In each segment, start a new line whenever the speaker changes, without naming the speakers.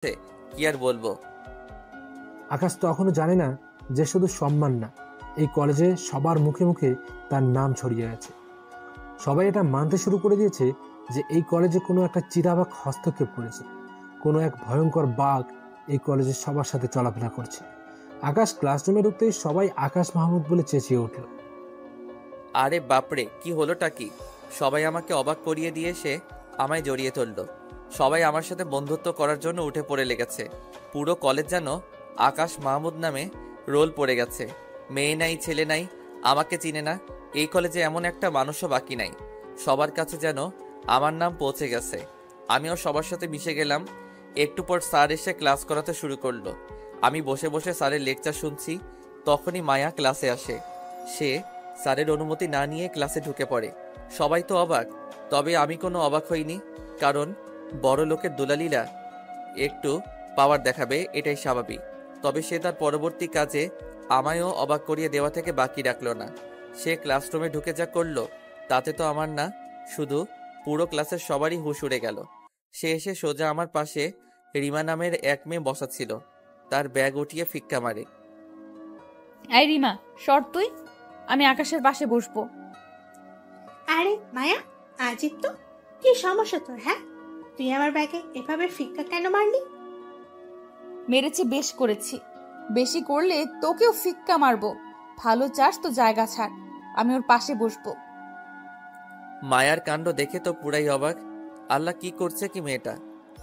কি আর বলবো।
আকাশ তো এখনো জানে না যে শুধু সম্মান না, এই কলেজে সবার মুখে মুখে তার নাম ছড়িয়ে গেছে। সবাই এটা মানতে শুরু করে দিয়েছে যে এই কলেজে কোনো একটা চিতাবাঘ হস্তক্ষেপ করেছে, কোনো এক ভয়ঙ্কর বাঘ এই কলেজের সবার সাথে চলাফেরা করছে। আকাশ ক্লাসরুমে ঢুকতেই সবাই আকাশ মাহমুদ বলে চেঁচিয়ে উঠল।
আরে বাপরে, কি হলোটা কি? সবাই আমাকে অবাক করিয়ে দিয়ে এসে আমায় জড়িয়ে ধরল। সবাই আমার সাথে বন্ধুত্ব করার জন্য উঠে পড়ে লেগেছে। পুরো কলেজ যেন আকাশ মাহমুদ নামে রোল পড়ে গেছে। মেয়ে নাই, ছেলে নাই, আমাকে চিনে না। এই কলেজে এমন একটা মানুষও বাকি নাই। সবার কাছে যেন আমার নাম পৌঁছে গেছে। আমিও সবার সাথে মিশে গেলাম। একটু পর স্যার এসে ক্লাস করাতে শুরু করলো। আমি বসে বসে স্যারের লেকচার শুনছি। তখনই মায়া ক্লাসে আসে। সে স্যারের অনুমতি না নিয়ে ক্লাসে ঢুকে পড়ে। সবাই তো অবাক, তবে আমি কোনো অবাক হইনি, কারণ বড় লোকের দুলালিরা একটু পাওয়ার দেখাবে, এটাই স্বাভাবিক। তবে সে তার পরবর্তী কাজে আমায়ও অবাক করিয়ে দেওয়া থেকে বাকি রাখলো না। সে ক্লাসরুমে ঢুকে যা করলো, তাতে তো আমার না, শুধু পুরো ক্লাসের সবারই হুঁশ উড়ে গেল। সে এসে সোজা আমার পাশে রিমা নামের এক মেয়ে বসা ছিল, তার ব্যাগ উঠিয়ে ফিক্কা মারে।
এই রিমা, সর তুই, আমি আকাশের পাশে বসবো।
আরে মায়া, আজিব তো, কি সমস্যা তোর? হ্যাঁ, তুই আমার ব্যাগে এভাবে ফিক্কা কেন মারলি?
মেরেছি, বেশ করেছি। বেশি করলে তোকেও ফিক্কা মারবো। ভালো চাস তো জায়গা ছাড়, আমি ওর পাশে বসবো।
মায়ার কাণ্ড দেখে তো পুরাই অবাক। আল্লাহ, কি করছে কি মেয়েটা?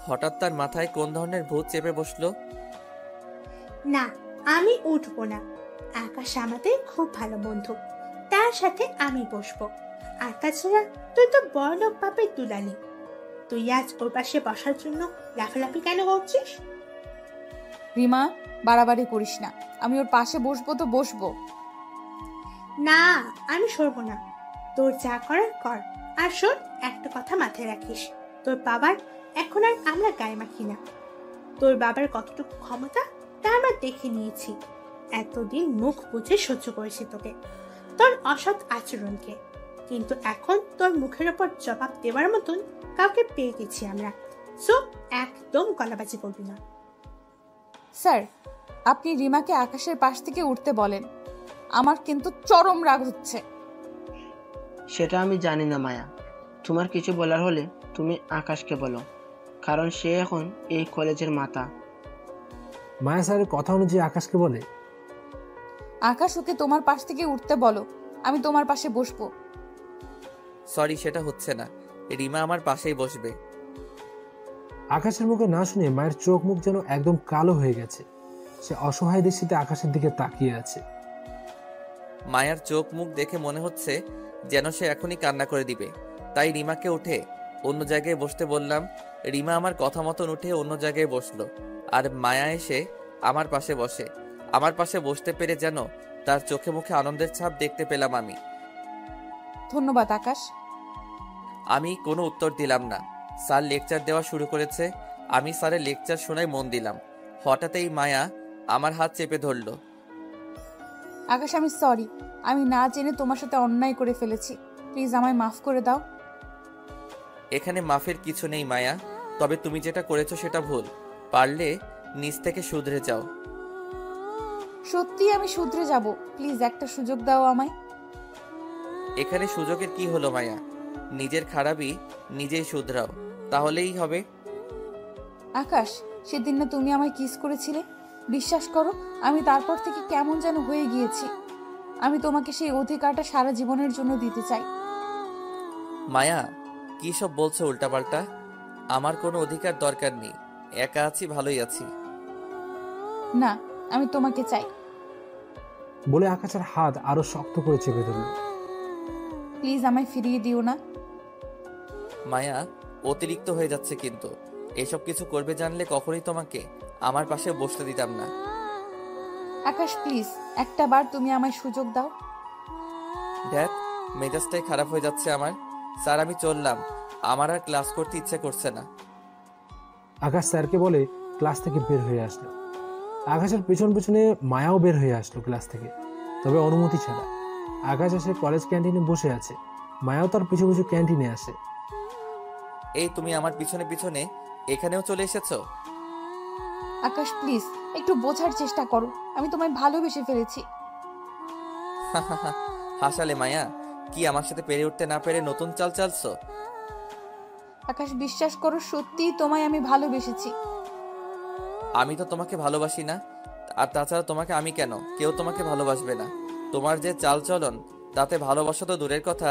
হঠাৎ তার মাথায় কোন ধরনের ভূত চেপে বসলো?
না, আমি উঠবো না। আকাশ আমাদের খুব ভালো বন্ধু, তার সাথে আমি বসবো। আর তাছাড়া তুই তো বড়লোক বাপের দুলালি, তুই আজ ওর পাশে বসার জন্য লাফালাফি কেন করছিস?
রিমা, বাড়াবাড়ি করিস না। আমি ওর পাশে বসবো তো বসবো।
না, আমি সরবো না। তোর যা করার কর। আর শোন, একটা কথা মাথায় রাখিস, তোর বাবার এখন আর আমরা গায়ে মাখি না। তোর বাবার কতটুকু ক্ষমতা তা আমরা দেখে নিয়েছি। এতদিন মুখ বুঝে সহ্য করেছি তোকে, তোর অসৎ আচরণকে, কিন্তু এখন তোর মুখের ওপর জবাব দেওয়ার মতন কাউকে পেয়ে গেছি আমরা। সো একদম গলাবাজি করবি না।
স্যার, আপনি রিমাকে আকাশের পাশ থেকে উঠতে বলেন। আমার কিন্তু চরম রাগ হচ্ছে।
সেটা আমি জানি না মায়া, তোমার কিছু বলার হলে তুমি আকাশকে বলো, কারণ সে এখন এই কলেজের মাথা।
মায়া স্যারের কথা অনুযায়ী আকাশকে বলে,
আকাশ, ওকে তোমার পাশ থেকে উঠতে বলো, আমি তোমার পাশে বসবো।
সরি, সেটা হচ্ছে না। রিমা আমার পাশেই বসবে।
আকাশের মুখে না শুনে মায়ের চোখ মুখ যেন একদম কালো হয়ে গেছে। সে অসহায় দৃষ্টিতে আকাশের দিকে তাকিয়ে আছে।
মায়ার চোখ মুখ দেখে মনে হচ্ছে যেন সে এখনই কান্না করে দিবে। তাই রিমাকে উঠে অন্য জায়গায় বসতে বললাম। রিমা আমার কথা মতন উঠে অন্য জায়গায় বসলো, আর মায়া এসে আমার পাশে বসে। আমার পাশে বসতে পেরে যেন তার চোখে মুখে আনন্দের ছাপ দেখতে পেলাম আমি।
ধন্যবাদ আকাশ।
আমি কোনো উত্তর দিলাম না। স্যার লেকচার দেওয়া শুরু করেছে। আমি স্যারের লেকচার শোনায় মন দিলাম। হঠাৎই মায়া আমার হাত চেপে ধরল।
আকাশ, আমি সরি। আমি না জেনে তোমার সাথে অন্যায় করে ফেলেছি। প্লিজ আমায় মাফ করে দাও।
এখানে মাফের কিছু নেই মায়া, তবে তুমি যেটা করেছো সেটা ভুল। পারলে নিজ থেকে শুধরে যাও।
সত্যি আমি শুধরে যাব। প্লিজ একটা সুযোগ দাও আমায়।
এখানে সুযোগের কি হলো মায়া? নিজের খারাপই নিজেই শুধরাও, তাহলেই হবে।
আকাশ, সেদিন না তুমি আমায় কিস করেছিলে? বিশ্বাস করো, আমি তারপর থেকে কেমন যেন হয়ে গিয়েছি। আমি তোমাকে সেই অধিকারটা সারা জীবনের জন্য দিতে চাই।
মায়া, কি সব বলছো উল্টাপাল্টা? আমার কোনো অধিকার দরকার নেই। একা আছি, ভালোই আছি।
না, আমি তোমাকে চাই।
বলে আকাশের হাত আরো শক্ত করে চেপে ধরল।
প্লিজ আমায় ফিরিয়ে দিও না।
মায়া, অতিরিক্ত হয়ে যাচ্ছে কিন্তু। এসব কিছু করবে জানলে কখনোই তোমাকে আমার পাশে বসতে দিতাম না।
আকাশ, প্লিজ একটা বার তুমি আমায় সুযোগ দাও।
দেখ, মেজাজটাই খারাপ হয়ে যাচ্ছে আমার। স্যার, আমি চললাম। আমার আর ক্লাস করতে ইচ্ছে করছে না।
আকাশ স্যারকে বলে ক্লাস থেকে বের হয়ে আসলো। আকাশের পেছন পেছনে মায়াও বের হয়ে আসলো ক্লাস থেকে, তবে অনুমতি ছাড়া। আকাশ এসে কলেজ ক্যান্টিনে বসে আছে, মায়াও তার পিছু পিছু ক্যান্টিনে আসে।
এই তুমি আমার পিছনে পিছনে এখানেও চলে এসেছো?
আকাশ প্লিজ একটু বোঝার চেষ্টা করো, আমি তোমায় ভালোবেসে ফেলেছি।
হাসালে মায়া, কি আমার সাথে পেরে উঠতে না পেরে নতুন চাল চালছো?
আকাশ বিশ্বাস করো, সত্যিই তোমায় আমি ভালোবেসেছি।
আমি তো তোমাকে ভালোবাসি না, আর তাছাড়া তোমাকে আমি কেন, কেউ তোমাকে ভালোবাসবে না। তোমার যে চালচলন, তাতে ভালোবাসা তো দূরের কথা,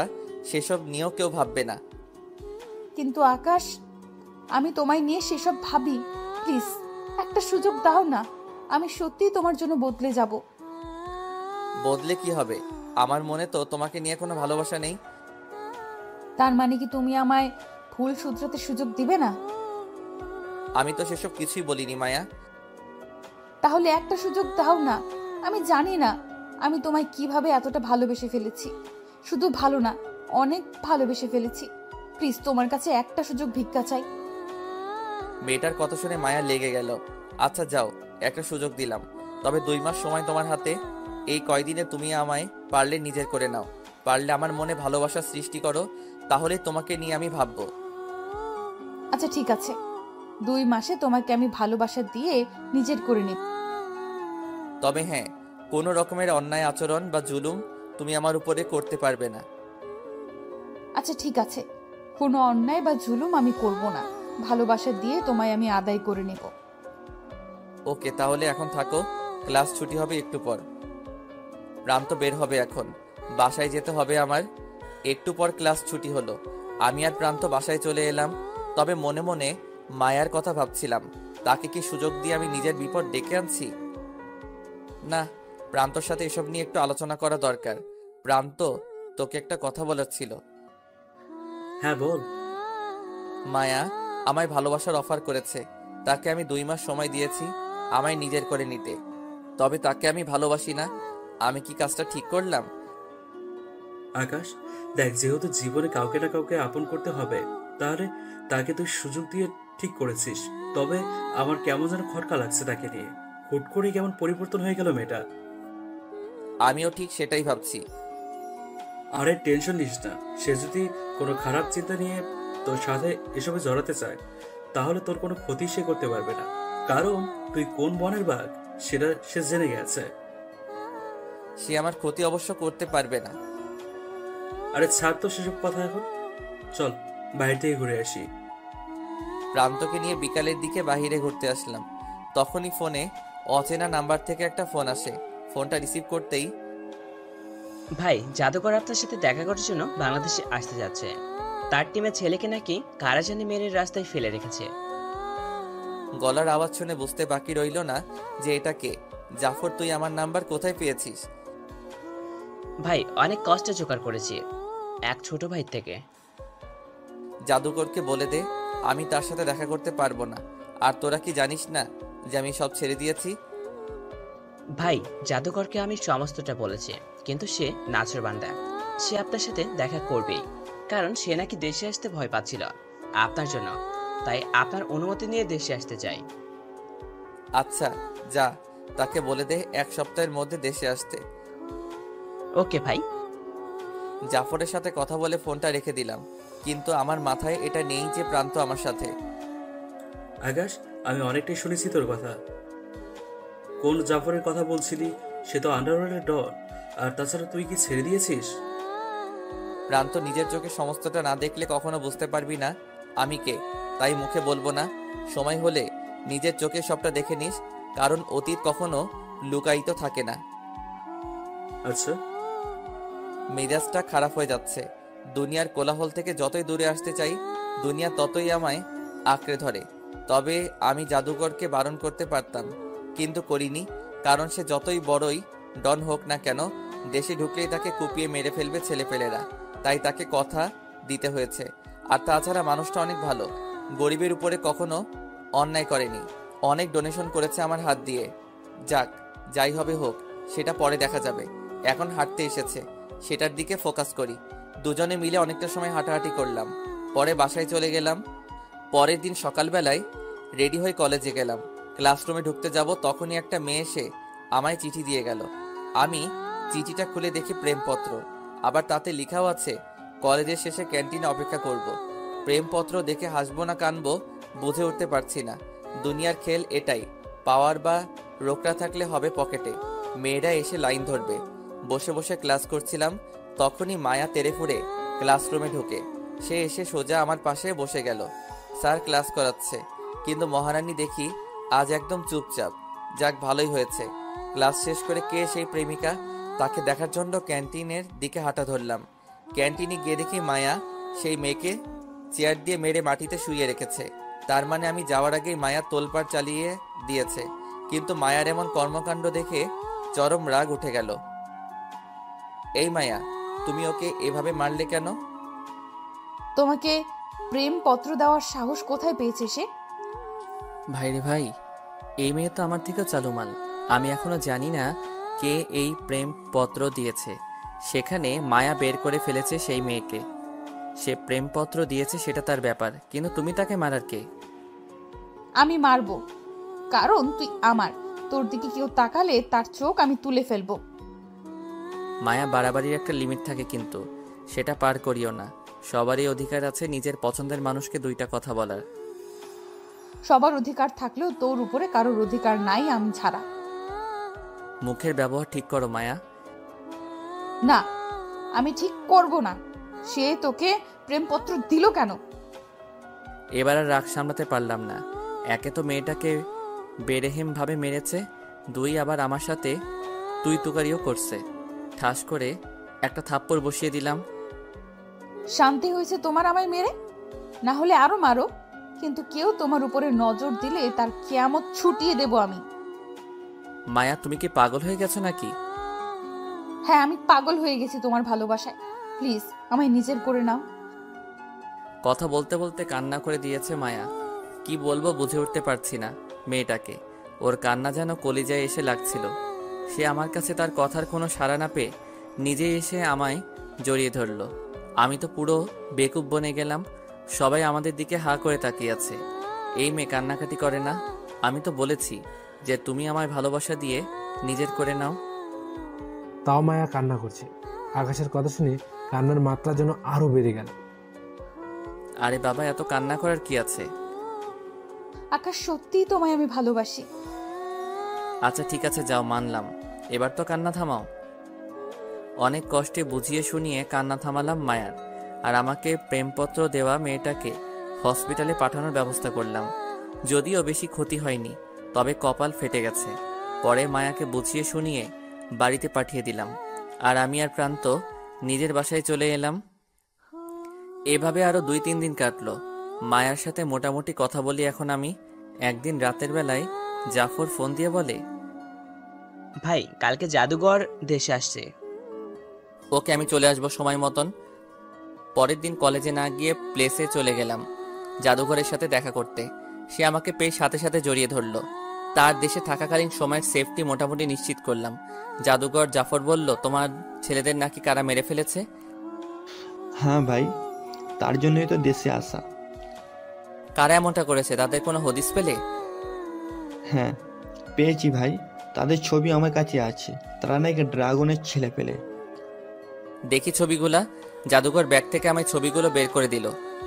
সেসব নিয়েও কেউ ভাববে না।
কিন্তু আকাশ, আমি তোমায় নিয়ে সেসব ভাবি। প্লিজ একটা সুযোগ দাও না, আমি সত্যিই তোমার জন্য বদলে যাব।
বদলে কি হবে? আমার মনে তো তোমাকে নিয়ে কোনো ভালোবাসা নেই।
তার মানে কি তুমি আমায় ভুল শুধরাতে সুযোগ দিবে না?
আমি তো সেসব কিছুই বলিনি মায়া।
তাহলে একটা সুযোগ দাও না। আমি জানি না আমি তোমায় কিভাবে এতটা ভালোবেসে ফেলেছি। শুধু ভালো না, অনেক ভালোবেসে ফেলেছি। প্লিজ তোমার কাছে একটা সুযোগ ভিক্ষা চাই।
মেয়েটার কথা শুনে মায়া লেগে গেল। আচ্ছা যাও, একটা সুযোগ দিলাম, তবে 2 মাস সময় তোমার হাতে। এই কয়দিনে তুমি আমায় পারলে নিজের করে নাও, পারলে আমার মনে ভালোবাসা সৃষ্টি করো, তাহলে তোমাকে নিয়ে আমি ভাববো।
আচ্ছা ঠিক আছে, 2 মাসে তোমাকে আমি ভালোবাসা দিয়ে নিজের করে নেব।
তবে হ্যাঁ, কোনো রকমের অন্যায় আচরণ বা জুলুম তুমি আমার উপরে করতে পারবে না।
আচ্ছা ঠিক আছে, কোনো অন্যায় বা জুলুম আমি করব না। ভালোবাসা দিয়ে তোমায় আমি আদায় করে নেব।
ওকে, তাহলে এখন থাকো, ক্লাস ছুটি হবে একটু পর। প্রান্ত বের হবে এখন, বাসায় যেতে হবে আমার। একটু পর ক্লাস ছুটি হলো, আমি আর প্রান্ত বাসায় চলে এলাম। তবে মনে মনে মায়ার কথা ভাবছিলাম, তাকে কি সুযোগ দিয়ে আমি নিজের বিপদ ডেকে আনছি? না, প্রান্তর সাথে এসব নিয়ে একটু আলোচনা করা দরকার। প্রান্ত, তোকে একটা কথা বলার ছিল।
হ্যাঁ বল।
মায়া আমায় ভালোবাসার অফার করেছে। তাকে আমি 2 মাস সময় দিয়েছি আমায় নিজের করে নিতে। তবে তাকে আমি ভালোবাসি না। আমি কি কাজটা ঠিক করলাম?
আকাশ দেখ, যেহেতু জীবনে কাউকে না কাউকে আপন করতে হবে, তাহলে তাকে তুই সুযোগ দিয়ে ঠিক করেছিস। তবে আমার কেমন যেন খটকা লাগছে তাকে নিয়ে। হুট করে কেমন পরিবর্তন হয়ে গেল মেয়েটা।
আমিও ঠিক সেটাই ভাবছি।
আরে টেনশন নিস না, সে যদি কোনো খারাপ চিন্তা নিয়ে তোর সাথে এসবে জড়াতে চায়, তাহলে তোর কোনো ক্ষতি সে করতে পারবে না, কারণ তুই কোন বনের বাঘ সেটা সে জেনে গেছে।
সে আমার ক্ষতি অবশ্য করতে পারবে না।
আরে ছাড় তো সেসব কথা এখন, চল বাইরে থেকে ঘুরে আসি।
প্রান্তকে নিয়ে বিকালের দিকে বাইরে ঘুরতে আসলাম। তখনই ফোনে অচেনা নাম্বার থেকে একটা ফোন আসে। ফোনটা রিসিভ করতেই,
ভাই, জাদুকর আপনার সাথে দেখা করার জন্য বাংলাদেশে আসতে যাচ্ছে। তার টিমের ছেলেকে নাকি কারা জানি মেরে রাস্তায় ফেলে রেখেছে।
গলার আওয়াজ শুনে বুঝতে বাকি রইল না যে এটা কে। জাফর, তুই আমার নাম্বার কোথায় পেয়েছিস?
ভাই, অনেক কষ্টে জোগাড় করেছি এক ছোট ভাই থেকে।
জাদুকরকে বলে দে আমি তার সাথে দেখা করতে পারবো না। আর তোরা কি জানিস না যে আমি সব ছেড়ে দিয়েছি?
ভাই, জাদুকরকে আমি সমস্তটা বলেছি, কিন্তু সে নাছোড়বান্দা। সে আপনার সাথে দেখা করবেই, কারণ সে নাকি দেশে আসতে ভয় পাচ্ছিল আপনার জন্য। তাই আপনার অনুমতি নিয়ে দেশে আসতে চাই।
আচ্ছা যা, তাকে বলে দে 1 সপ্তাহের মধ্যে দেশে আসতে।
ওকে ভাই।
জাফরের সাথে কথা বলে ফোনটা রেখে দিলাম, কিন্তু আমার মাথায় এটা নেই যে প্রান্ত আমার সাথে।
আকাশ, আমি অনেকটাই শুনেছি তোর কথা। কোন জাফরের কথা বলছিলি? সে তো আন্ডারওয়ার্ল্ডের ডন। আর তাছাড়া তুই কি ছেড়ে দিয়েছিস?
প্রান্ত, নিজের চোখে সমস্তটা না দেখলে কখনো বুঝতে পারবি না আমি কে। তাই মুখে বলবো না, সময় হলে নিজের চোখে সবটা দেখে নিস, কারণ অতীত কখনো লুকায়িত থাকে না।
আচ্ছা।
মেজাজটা খারাপ হয়ে যাচ্ছে। দুনিয়ার কোলাহল থেকে যতই দূরে আসতে চাই, দুনিয়া ততই আমায় আঁকড়ে ধরে। তবে আমি জাদুকরকে বারণ করতে পারতাম, কিন্তু করিনি, কারণ সে যতই বড়ই ডন হোক না কেন, দেশে ঢুকলেই তাকে কুপিয়ে মেরে ফেলবে ছেলেপেলেরা। তাই তাকে কথা দিতে হয়েছে। আর তাছাড়া মানুষটা অনেক ভালো, গরিবের উপরে কখনো অন্যায় করেনি। অনেক ডোনেশন করেছে আমার হাত দিয়ে। যাক, যাই হবে হোক, সেটা পরে দেখা যাবে। এখন হাঁটতে এসেছে, সেটার দিকে ফোকাস করি। দুজনে মিলে অনেকটা সময় হাঁটাহাঁটি করলাম, পরে বাসায় চলে গেলাম। পরের দিন সকালবেলায় রেডি হয়ে কলেজে গেলাম। ক্লাসরুমে ঢুকতে যাব, তখনই একটা মেয়ে এসে আমায় চিঠি দিয়ে গেল। আমি চিঠিটা খুলে দেখি প্রেমপত্র, আবার তাতে লেখাও আছে কলেজের শেষে ক্যান্টিনে অপেক্ষা করব। প্রেমপত্র দেখে হাসবো না কানবো বুঝে উঠতে পারছি না। দুনিয়ার খেল এটাই, পাওয়ার বা রোকরা থাকলে হবে পকেটে, মেয়েরা এসে লাইন ধরবে। বসে বসে ক্লাস করছিলাম, তখনই মায়া তেড়ে ফুড়ে ক্লাসরুমে ঢুকে। সে এসে সোজা আমার পাশে বসে গেল। স্যার ক্লাস করাচ্ছে, কিন্তু মহারানী দেখি আজ একদম চুপচাপ। যাক, ভালোই হয়েছে। ক্লাস শেষ করে কে সেই প্রেমিকা, তাকে দেখার জন্য ক্যান্টিনের দিকে হাঁটা ধরলাম। ক্যান্টিনে গিয়ে দেখি মায়া সেই মেয়েকে চেয়ার দিয়ে মেরে মাটিতে শুইয়ে রেখেছে। তার মানে আমি যাওয়ার আগেই মায়া তোলপাড় চালিয়ে দিয়েছে। কিন্তু মায়ার এমন কর্মকাণ্ড দেখে চরম রাগ উঠে গেল। এই মায়া, তুমি ওকে এভাবে মারলে কেন?
তোমাকে প্রেম পত্র দেওয়ার সাহস কোথায় পেয়েছে সে?
ভাইরে ভাই, এই মেয়ে তো আমার থেকেও চালু মাল। আমি এখনো জানি না কে এই প্রেম পত্র দিয়েছে। সেখানে মায়া বের করে ফেলেছে সেই মেয়েকে। সে প্রেমপত্র দিয়েছে সেটা তার ব্যাপার, কিন্তু তুমি তাকে মারার কে?
আমি মারবো, কারণ তুই আমার। তোর দিকে কেউ তাকালে তার চোখ আমি তুলে ফেলবো।
মায়া, বাড়াবাড়ির একটা লিমিট থাকে, কিন্তু সেটা পার করিও না। সবারই অধিকার আছে নিজের পছন্দের মানুষকে দুইটা কথা বলার।
সবার অধিকার থাকলেও তোর উপরে কারোর অধিকার নাই আমি ছাড়া।
মুখের ব্যবহার ঠিক করো মায়া।
না, আমি ঠিক করব না। সে তোকে প্রেমপত্র দিল কেন?
এবার আর রাগ সামলাতে পারলাম না। একে তো মেয়েটাকে বেরেহিম ভাবে মেরেছে, দুই আবার আমার সাথে তুই তুকারিও করছে। ঠাস করে একটা থাপ্পড় বসিয়ে দিলাম।
শান্তি হয়েছে তোমার আমায় মেরে? না হলে আরো মারো, কিন্তু কেউ তোমার উপরে নজর দিলে তার কিয়ামত ছুটিয়ে দেব আমি।
মায়া, তুমি কি পাগল হয়ে গেছো নাকি?
হ্যাঁ, আমি পাগল হয়ে গেছি তোমার ভালোবাসায়। প্লিজ আমায় নিজের করে নাও।
কথা বলতে বলতে কান্না করে দিয়েছে মায়া। কি বলবো বুঝে উঠতে পারছি না মেয়েটাকে। ওর কান্না যেন কলিজায় এসে লাগছিল। সে আমার কাছে তার কথার কোনো সাড়া না পেয়ে নিজেই এসে আমায় জড়িয়ে ধরল। আমি তো পুরো বেকুব বনে গেলাম। সবাই আমাদের দিকে হা করে তাকিয়ে আছে। এই মেয়ে কান্নাকাটি করে না? আমি তো বলেছি যে তুমি আমায় ভালোবাসা দিয়ে নিজের করে নাও।
তাও মায়া কান্না করছে। আকাশের কথা শুনে কান্নার মাত্রা যেন আরো বেড়ে গেল।
আরে বাবা, এত কান্না করার কি আছে?
আকাশ, সত্যিই তোমায় আমি ভালোবাসি।
আচ্ছা ঠিক আছে, যাও, মানলাম। এবার তো কান্না থামাও। অনেক কষ্টে বুঝিয়ে শুনিয়ে কান্না থামালাম মায়ার। আর আমাকে প্রেমপত্র দেওয়া মেয়েটাকে হসপিটালে পাঠানোর ব্যবস্থা করলাম। যদিও বেশি ক্ষতি হয়নি, তবে কপাল ফেটে গেছে। পরে মায়াকে বুঝিয়ে শুনিয়ে বাড়িতে পাঠিয়ে দিলাম। আর আমি আর প্রান্ত নিজের বাসায় চলে এলাম। এভাবে আরো 2-3 দিন কাটলো। মায়ার সাথে মোটামুটি কথা বলি এখন আমি। একদিন রাতের বেলায় জাফর ফোন দিয়ে বলে,
ভাই, কালকে জাদুঘর দেশে আসছে।
ওকে, আমি চলে আসবো সময় মতন। পরের দিন কলেজে না গিয়ে প্লেসে চলে গেলাম জাদুঘরের সাথে দেখা করতে। সে আমাকে পেয়ে সাথে সাথে জড়িয়ে ধরলো। তার দেশে থাকাকালীন সময়ের সেফটি মোটামুটি নিশ্চিত করলাম। জাদুঘর জাফর বলল, তোমার ছেলেদের নাকি কারা মেরে ফেলেছে।
হ্যাঁ ভাই, তার জন্যই তো দেশে আসা।
কারা এমনটা করেছে, তাদের কোনো হদিস পেলে?
হ্যাঁ, পেয়েছি ভাই। তাদের ছবি আমার কাছে আছে। তারা নাকি ড্রাগনের ছেলে পেলে।
দেখি ছবিগুলা। জাদুঘর ব্যাগ থেকে আমায় ছবিগুলো বের করে দিল।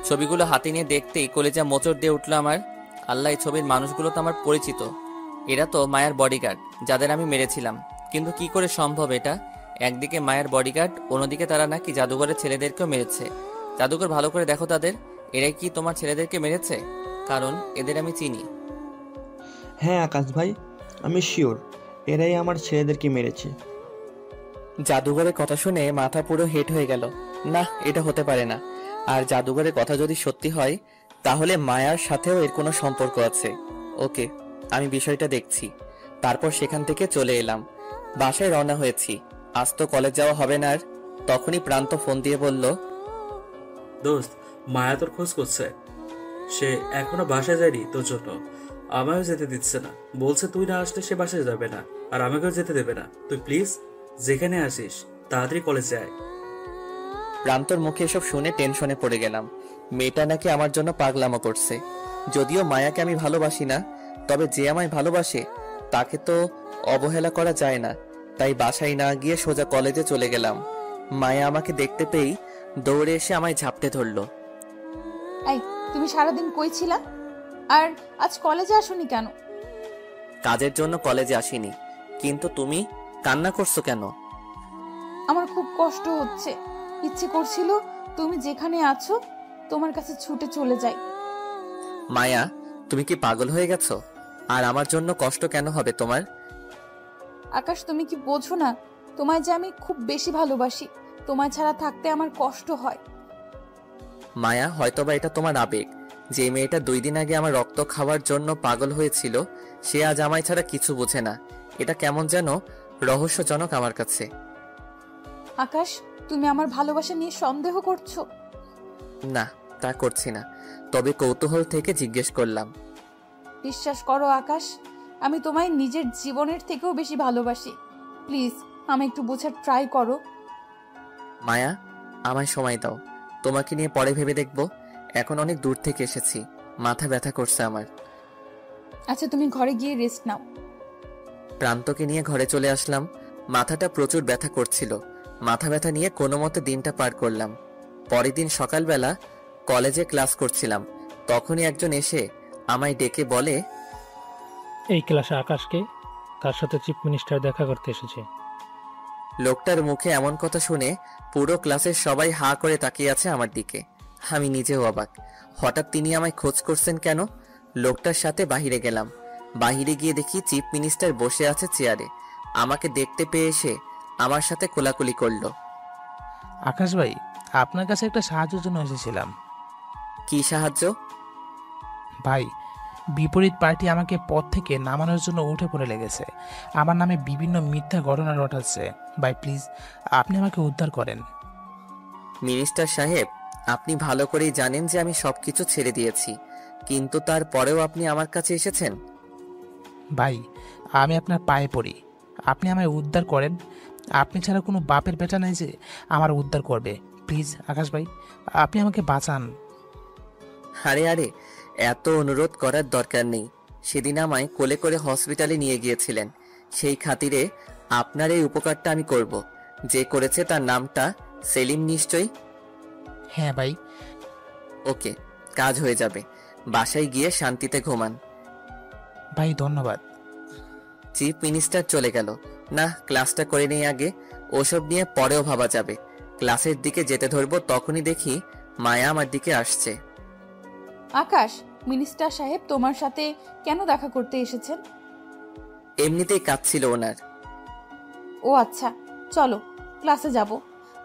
ছবিগুলো হাতে নিয়ে দেখতেই কলেজা মোচড় দিয়ে উঠলো আমার। আল্লাহ, এই ছবির মানুষগুলো তো আমার পরিচিত। এরা তো মায়ের বডিগার্ড, যাদের আমি মেরেছিলাম। কিন্তু কি করে সম্ভব এটা? একদিকে মায়ের বডিগার্ড, অন্যদিকে তারা নাকি জাদুঘরের ছেলেদেরকেও মেরেছে। জাদুঘর, ভালো করে দেখো তাদের। এরাই কি তোমার ছেলেদেরকে মেরেছে? কারণ এদের আমি চিনি।
হ্যাঁ আকাশ ভাই, আমি শিওর এরাই আমার ছেলেদেরকে মেরেছে।
জাদুঘরের কথা শুনে মাথা পুরো হেট হয়ে গেল। না, এটা হতে পারে না। আর জাদুঘরের কথা যদি সত্যি হয়, তাহলে মায়ার সাথেও এর কোনো সম্পর্ক আছে। ওকে, আমি বিষয়টা দেখছি। তারপর সেখান থেকে চলে এলাম। বাসায় রওনা হয়েছি। আজ তো কলেজ যাওয়া হবে না আর। তখনই প্রান্ত ফোন দিয়ে বলল,
দোস্ত, মায়া তোর খোঁজ করছে। সে এখনো বাসায় যায়নি তোর জন্য। আমায়ও যেতে দিচ্ছে না। বলছে তুই না আসলে সে বাসায় যাবে না, আর আমাকেও যেতে দেবে না। তুই প্লিজ যেখানে আসিস তাড়াতাড়ি কলেজ যায়।
প্রান্তর মুখে এসব শুনে টেনশনে পড়ে গেলাম। মেয়েটা নাকি আমার জন্য পাগলামো করছে। যদিও মায়াকে আমি ভালোবাসি না, তবে যে আমায় ভালোবাসে তাকে তো অবহেলা করা যায় না। তাই বাসায় না গিয়ে সোজা কলেজে চলে গেলাম। মায়া আমাকে দেখতে পেয়েই দৌড়ে এসে আমায় ঝাপটে ধরলো।
এই, তুমি সারাদিন কই ছিলা? আর আজ কলেজে আসোনি কেন?
কাজের জন্য কলেজে আসিনি। কিন্তু তুমি কান্না করছো কেন?
আমার খুব কষ্ট হচ্ছে। ইচ্ছে করছিল তুমি যেখানে আছো তোমার কাছে ছুটে চলে যাই।
মায়া, তুমি কি পাগল হয়ে গেছো? আর আমার জন্য কষ্ট কেন হবে তোমার?
আকাশ, তুমি কি বোঝো না তোমায় যে আমি খুব বেশি ভালোবাসি। তোমায় ছাড়া থাকতে আমার কষ্ট হয়।
মায়া, হয়তোবা এটা তোমার আবেগ। যে মেয়েটা 2 দিন আগে আমার রক্ত খাওয়ার জন্য পাগল হয়েছিল সে আজ আমায় ছাড়া কিছু বোঝে না। এটা কেমন যেন রহস্যজনক আমার কাছে।
আকাশ, তুমি আমার ভালোবাসা নিয়ে সন্দেহ করছো?
না, তা করছি না, তবে কৌতূহল থেকে জিজ্ঞেস করলাম।
বিশ্বাস করো আকাশ, আমি তোমায় নিজের জীবনের থেকেও বেশি ভালোবাসি। প্লিজ আমি একটু বোঝার ট্রাই করো।
মায়া, আমায় সময় দাও, তোমাকে নিয়ে পরে ভেবে দেখব। এখন অনেক দূর থেকে এসেছি, মাথা ব্যথা করছে আমার।
আচ্ছা, তুমি ঘরে গিয়ে রেস্ট নাও।
প্রান্তকে নিয়ে ঘরে চলে আসলাম। মাথাটা প্রচুর ব্যথা করছিল। মাথা ব্যথা নিয়ে কোনো মতে দিনটা পার করলাম। পরের দিন সকালবেলা কলেজে ক্লাস করছিলাম, তখনই একজন এসে আমায় ডেকে বলে,
এই ক্লাসে আকাশকে, তার সাথে চিফ মিনিস্টার দেখা করতে এসেছে।
লোকটার মুখে এমন কথা শুনে পুরো ক্লাসের সবাই হা করে তাকিয়ে আছে আমার দিকে। আমি নিজেও অবাক। হঠাৎ তিনি আমায় খোঁজ করছেন কেন? লোকটার সাথে বাহিরে গেলাম। বাহিরে গিয়ে দেখি চিফ মিনিস্টার বসে আছে চেয়ারে। আমাকে দেখতে পেয়ে এসে আমার সাথে কোলাকুলি করলো।
আকাশ ভাই, আপনার কাছে একটা সাহায্যের জন্য এসেছিলাম।
কি সাহায্য?
ভাই, বিপরীত পার্টি আমাকে পদ থেকে নামানোর জন্য উঠে পড়ে লেগেছে। আমার নামে বিভিন্ন মিথ্যা ঘটনা রটাচ্ছে। ভাই প্লিজ, আপনি আমাকে উদ্ধার করেন।
মিনিস্টার সাহেব, আপনি ভালো করেই জানেন যে আমি সবকিছু ছেড়ে দিয়েছি, কিন্তু তারপরেও আপনি আমার কাছে এসেছেন।
ভাই, আমি আপনার পায়ে পড়ি, আপনি আমায় উদ্ধার করেন। আপনি ছাড়া কোনো বাপের বেটা নাই যে আমার উদ্ধার করবে। প্লিজ আকাশ ভাই, আপনি আমাকে বাঁচান।
আরে আরে, এত অনুরোধ করার দরকার নেই। সেদিন আমায় কোলে করে হসপিটালে নিয়ে গিয়েছিলেন, সেই খাতিরে আপনার এই উপকারটা আমি করব। যে করেছে তার নামটা সেলিম নিশ্চয়ই?
হ্যাঁ ভাই।
ওকে, কাজ হয়ে যাবে। বাসায় গিয়ে শান্তিতে ঘুমান।
ভাই ধন্যবাদ।
চিফ মিনিস্টার চলে গেল। না, ক্লাসটা করে নেই আগে, ওসব নিয়ে পরেও ভাবা যাবে। ক্লাসের দিকে যেতে ধরবো, তখনই দেখি মায়া আমার দিকে আসছে।
আকাশ, মিনিস্টার সাহেব তোমার সাথে কেন দেখা করতে এসেছেন?
এমনিতেই কাজ ছিল ওনার।
ও আচ্ছা, চলো ক্লাসে যাব।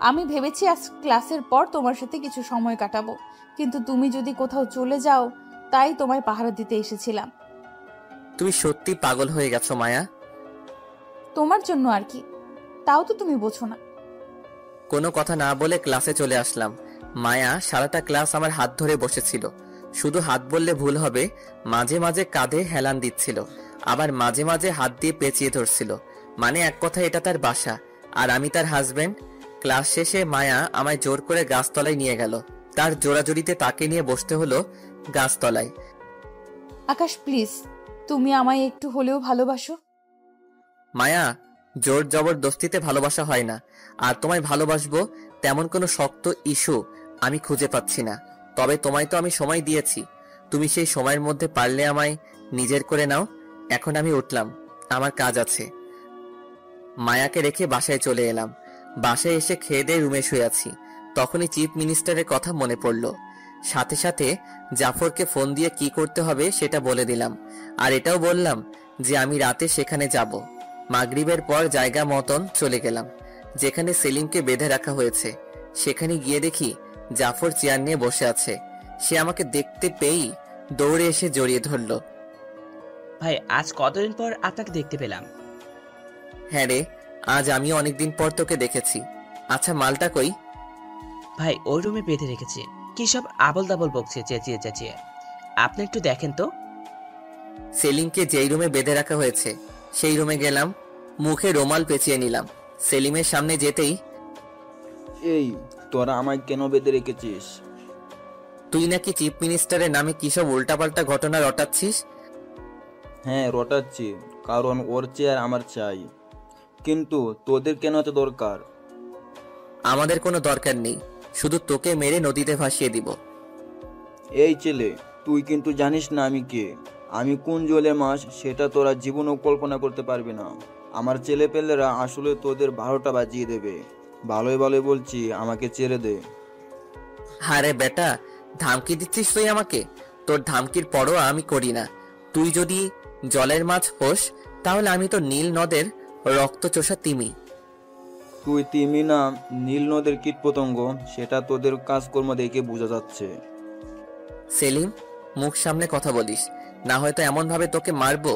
আমি ভেবেছি আজ ক্লাসের পর তোমার সাথে কিছু সময় কাটাবো, কিন্তু তুমি যদি কোথাও চলে যাও তাই তোমায় পাহারা দিতে এসেছিলাম।
তুমি সত্যি পাগল হয়ে গেছো মায়া।
তোমার জন্য আর কি, তাও তো তুমি বোঝো না।
কোনো কথা না বলে ক্লাসে চলে আসলাম। মায়া সারাটা ক্লাস আমার হাত ধরে বসেছিল। শুধু হাত বললে ভুল হবে, মাঝে মাঝে কাঁধে হেলান দিচ্ছিল, আবার মাঝে মাঝে হাত দিয়ে পেঁচিয়ে ধরছিল। মানে এক কথা এটা তার বাসা, আর আমি তার হাজবেন্ড। ক্লাস শেষে মায়া আমায় জোর করে গাছতলায় নিয়ে গেল। তার জোরাজুরিতে তাকে নিয়ে বসতে হলো গাছতলায়।
আকাশ প্লিজ, তুমি আমায় একটু হলেও ভালোবাসো।
মায়া, জোর জবরদস্তিতে ভালোবাসা হয় না। আর তোমায় ভালোবাসবো তেমন কোনো শক্ত ইস্যু আমি খুঁজে পাচ্ছি না। তবে তোমায় তো আমি সময় দিয়েছি, তুমি সেই সময়ের মধ্যে পারলে আমায় নিজের করে নাও। এখন আমি উঠলাম, আমার কাজ আছে। মায়াকে রেখে বাসায় চলে এলাম। বাসায় এসে খেয়ে দিয়ে রুমে শুয়ে আছি, তখনই চিফ মিনিস্টারের কথা মনে পড়ল। সাথে সাথে জাফরকে ফোন দিয়ে কি করতে হবে সেটা বলে দিলাম, আর এটাও বললাম যে আমি রাতে সেখানে যাব। মাগরিবের পর জায়গা মতন চলে গেলাম যেখানে সেলিমকে বেঁধে রাখা হয়েছে। সেখানে গিয়ে দেখি জাফর চেয়ার নিয়ে বসে আছে। সে আমাকে দেখতে পেয়েই দৌড়ে এসে জড়িয়ে ধরল।
ভাই, আজ কতদিন পর আপনাকে দেখতে পেলাম।
হ্যাঁ রে, আজ আমি অনেকদিন পর তোকে দেখেছি। আচ্ছা, মালটা কই?
ভাই, ওই রুমে বেঁধে রেখেছি। কি সব আবল দাবল বকছে চেঁচিয়ে চেঁচিয়ে। আপনি একটু দেখেন তো।
সেলিমকে যেই রুমে বেঁধে রাখা হয়েছে সেই রুমে গেলাম, মুখে রুমাল পেঁচিয়ে নিলাম। সেলিমের সামনে যেতেই,
এই তোরা আমায় কেন বেঁধে রেখেছিস?
তুই নাকি চিফ মিনিস্টারের নামে কি সব উল্টাপাল্টা ঘটনা রটাচ্ছিস।
হ্যাঁ রটাচ্ছি, কারণ ওর চেয়ার আমার চাই। কিন্তু তোদের কেন এত দরকার?
আমাদের কোনো দরকার নেই, শুধু তোকে মেরে নদীতে ভাসিয়ে দিব।
এই ছেলে, তুই কিন্তু জানিস না আমি কে। আমি কোন জলের মাছ সেটা তোরা জীবনেও কল্পনা করতে পারবি না। আমার ছেলেপেলেরা আসলে তোদের 12টা বাজিয়ে দেবে। ভালোই ভালোই বলছি, আমাকে ছেড়ে দে।
আরে বেটা, ধামকি দিচ্ছিস তুই আমাকে? তোর ধামকির পরও আমি করি না। তুই যদি জলের মাছ হোস তাহলে আমি তো নীল নদের রক্তচোষা তিমি।
তুই তিমি না নীল নদের কীটপতঙ্গ, সেটা তোদের কাজকর্ম দেখে বোঝা যাচ্ছে।
সেলিম, মুখ সামনে কথা বলিস, না হয়তো এমন ভাবে তোকে মারবো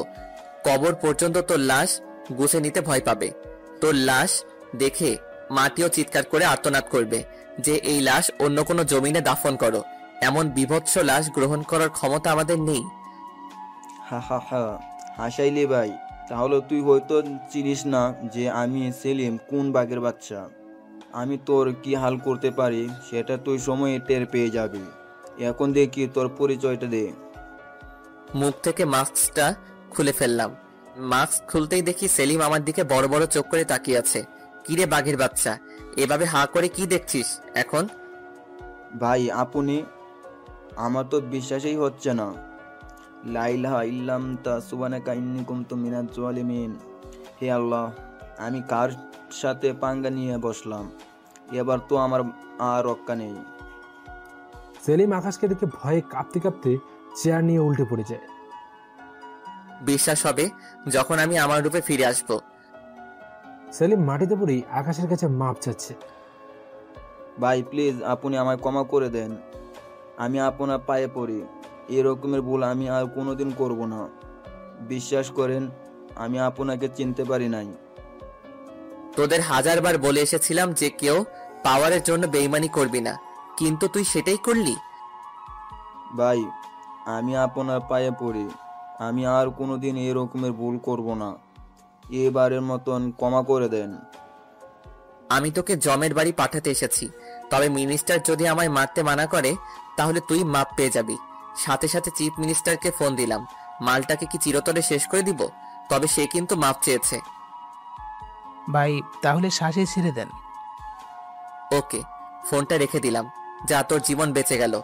কবর পর্যন্ত তোর লাশ গুছে নিতে ভয় পাবে। তোর লাশ দেখে মাটিও চিৎকার করে আর্তনাদ করবে যে এই লাশ অন্য কোনো জমিনে দাফন করো। এমন বিভৎস লাশ গ্রহণ করার ক্ষমতা আমাদের নেই।
হা হা হা, হাসাইলি ভাই। তাহলে তুই হয়তো চিনিস না যে আমি সেলিম কোন বাঘের বাচ্চা। আমি তোর কি হাল করতে পারি সেটা তুই সময়ে টের পেয়ে যাবি। এখন দেখি তোর পরিচয়টা দে।
মুখ থেকে মাস্কটা খুলে ফেললাম। মাস্ক খুলতেই দেখি সেলিম আমার দিকে বড় বড় চোখ করে তাকিয়ে আছে। কিরে বাঘের বাচ্চা, এভাবে হা করে কি দেখছিস এখন?
ভাই আপনি, আমার তো বিশ্বাসই হচ্ছে না। লা ইলাহা ইল্লাল্লাহ সুবহানাকা ইন্নী কুনতু মিনাজ জালিমিন। হে আল্লাহ, আমি কার সাথে পাঙ্গা নিয়ে বসলাম? এবার তো আমার আর রক্ষা নেই।
সেলিম আকাশকে দেখে ভয়ে কাঁপতে কাঁপতে চেয়ার নিয়ে উল্টে পড়ে যায়।
বিশ্বাস হবে যখন আমি আমার রূপে ফিরে আসব।
সেলিম মাটিতে পড়েই আকাশের কাছে মাপ চাচ্ছে।
ভাই প্লিজ আপনি আমায় ক্ষমা করে দেন। আমি আপনার পায়ে পড়ি। এরকমের ভুল আমি আর কোনোদিন করব না। বিশ্বাস করেন, আমি আপনাকে চিনতে পারি নাই।
তোদের 1000বার বলে এসেছিলাম যে কেউ পাওয়ারের জন্য বেইমানি করবি না, কিন্তু তুই সেটাই করলি।
ভাই আমি আপনার পায়ে পড়ি। আমি আর কোনোদিন এরকমের ভুল করব না। এবারের মতন ক্ষমা করে দেন।
আমি তোকে জমের বাড়ি পাঠাতে এসেছি, তবে মিনিস্টার যদি আমায় মারতে মানা করে তাহলে তুই মাপ পেয়ে যাবি। সাথে সাথে চিফ মিনিস্টারকে ফোন দিলাম। মালটাকে কি চিরতরে শেষ করে দিব? তবে সে কিন্তু মাপ চেয়েছে।
ভাই তাহলে শ্বাসে ছেড়ে দেন।
ওকে, ফোনটা রেখে দিলাম। যা, তোর জীবন বেঁচে গেল।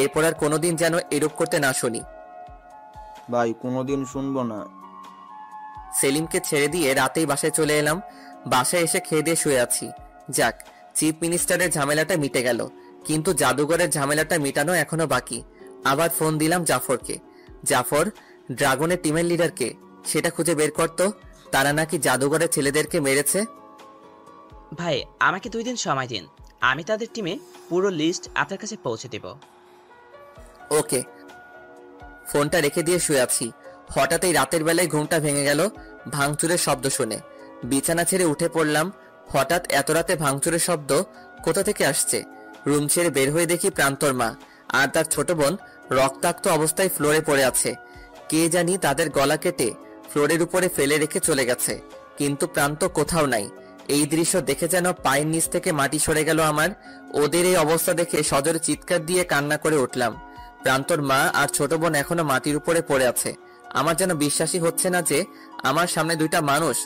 এরপর আর কোনোদিন যেন এরূপ করতে না শুনি।
ভাই কোনোদিন শুনবো না।
সেলিমকে ছেড়ে দিয়ে রাতেই বাসায় চলে এলাম। বাসায় এসে খেয়ে দিয়ে শুয়ে আছি। যাক, চিফ মিনিস্টারের ঝামেলাটা মিটে গেল, কিন্তু জাদুঘরের ঝামেলাটা মিটানো এখনো বাকি। আবার ফোন দিলাম জাফরকে। জাফর, ড্রাগনের টিমের লিডারকে সেটা খুঁজে বের করতো। তারা নাকি জাদুঘরের ছেলেদেরকে মেরেছে।
ভাই আমাকে 2 দিন সময় দিন, আমি তাদের টিমে পুরো লিস্ট আপনার কাছে পৌঁছে দেব।
ওকে। ফোনটা রেখে দিয়ে শুয়ে আছি। হঠাৎই রাতের বেলায় ঘুমটা ভেঙে গেল ভাঙচুরের শব্দ শুনে। বিছানা ছেড়ে উঠে পড়লাম। হঠাৎ এত রাতে ভাঙচুরের শব্দ কোথা থেকে আসছে? রুম ছেড়ে বের হয়ে দেখি প্রান্তর মা আর তার ছোট বোন রক্তাক্ত অবস্থায় ফ্লোরে পড়ে আছে। কে জানি তাদের গলা কেটে ফ্লোরের উপরে ফেলে রেখে চলে গেছে, কিন্তু প্রান্ত কোথাও নাই। এই দৃশ্য দেখে যেন পায়ের নিচ থেকে মাটি সরে গেল আমার। ওদের এই অবস্থা দেখে সজোরে চিৎকার দিয়ে কান্না করে উঠলাম। প্রান্তর মা আর ছোট বোন এখনো মাটির উপরে পড়ে আছে। আমার যেন বিশ্বাসই হচ্ছে না যে আমার সামনে 2টা মানুষ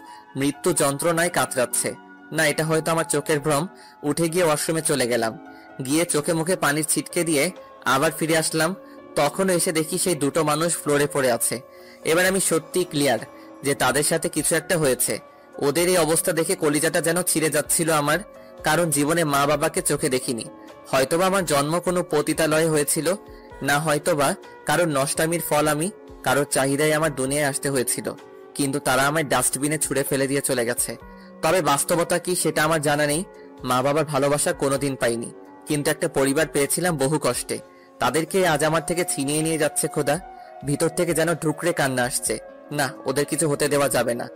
মৃত্যু যন্ত্রণায় কাতরাচ্ছে। না, এটা হয়তো আমার চোখের ভ্রম। উঠে গিয়ে ওয়াশরুমে চলে গেলাম। গিয়ে চোখে মুখে পানির ছিটকে দিয়ে আবার ফিরে আসলাম। তখনও এসে দেখি সেই 2টো মানুষ ফ্লোরে পড়ে আছে। এবার আমি সত্যি ক্লিয়ার যে তাদের সাথে কিছু একটা হয়েছে। ওদের এই অবস্থা দেখে কলিজাটা যেন ছিঁড়ে যাচ্ছিল আমার, কারণ জীবনে মা বাবাকে চোখে দেখিনি। হয়তোবা আমার জন্ম কোনো পতিতালয়ে হয়েছিল, না হয়তোবা কারোর নষ্টামির ফল আমি, কারোর চাহিদায় আমার দুনিয়ায় আসতে হয়েছিল, কিন্তু তারা আমায় ডাস্টবিনে ছুঁড়ে ফেলে দিয়ে চলে গেছে। তবে বাস্তবতা কি সেটা আমার জানা নেই। মা বাবার ভালোবাসা কোনোদিন পাইনি, কিন্তু একটা পরিবার পেয়েছিলাম বহু কষ্টে। তাদেরকে আজ আমার থেকে ছিনিয়ে নিয়ে যাচ্ছে খোদা। ভিতর থেকে যেন ঢুকরে কান্না আসছে। না, ওদের কিছু হতে দেওয়া যাবে না।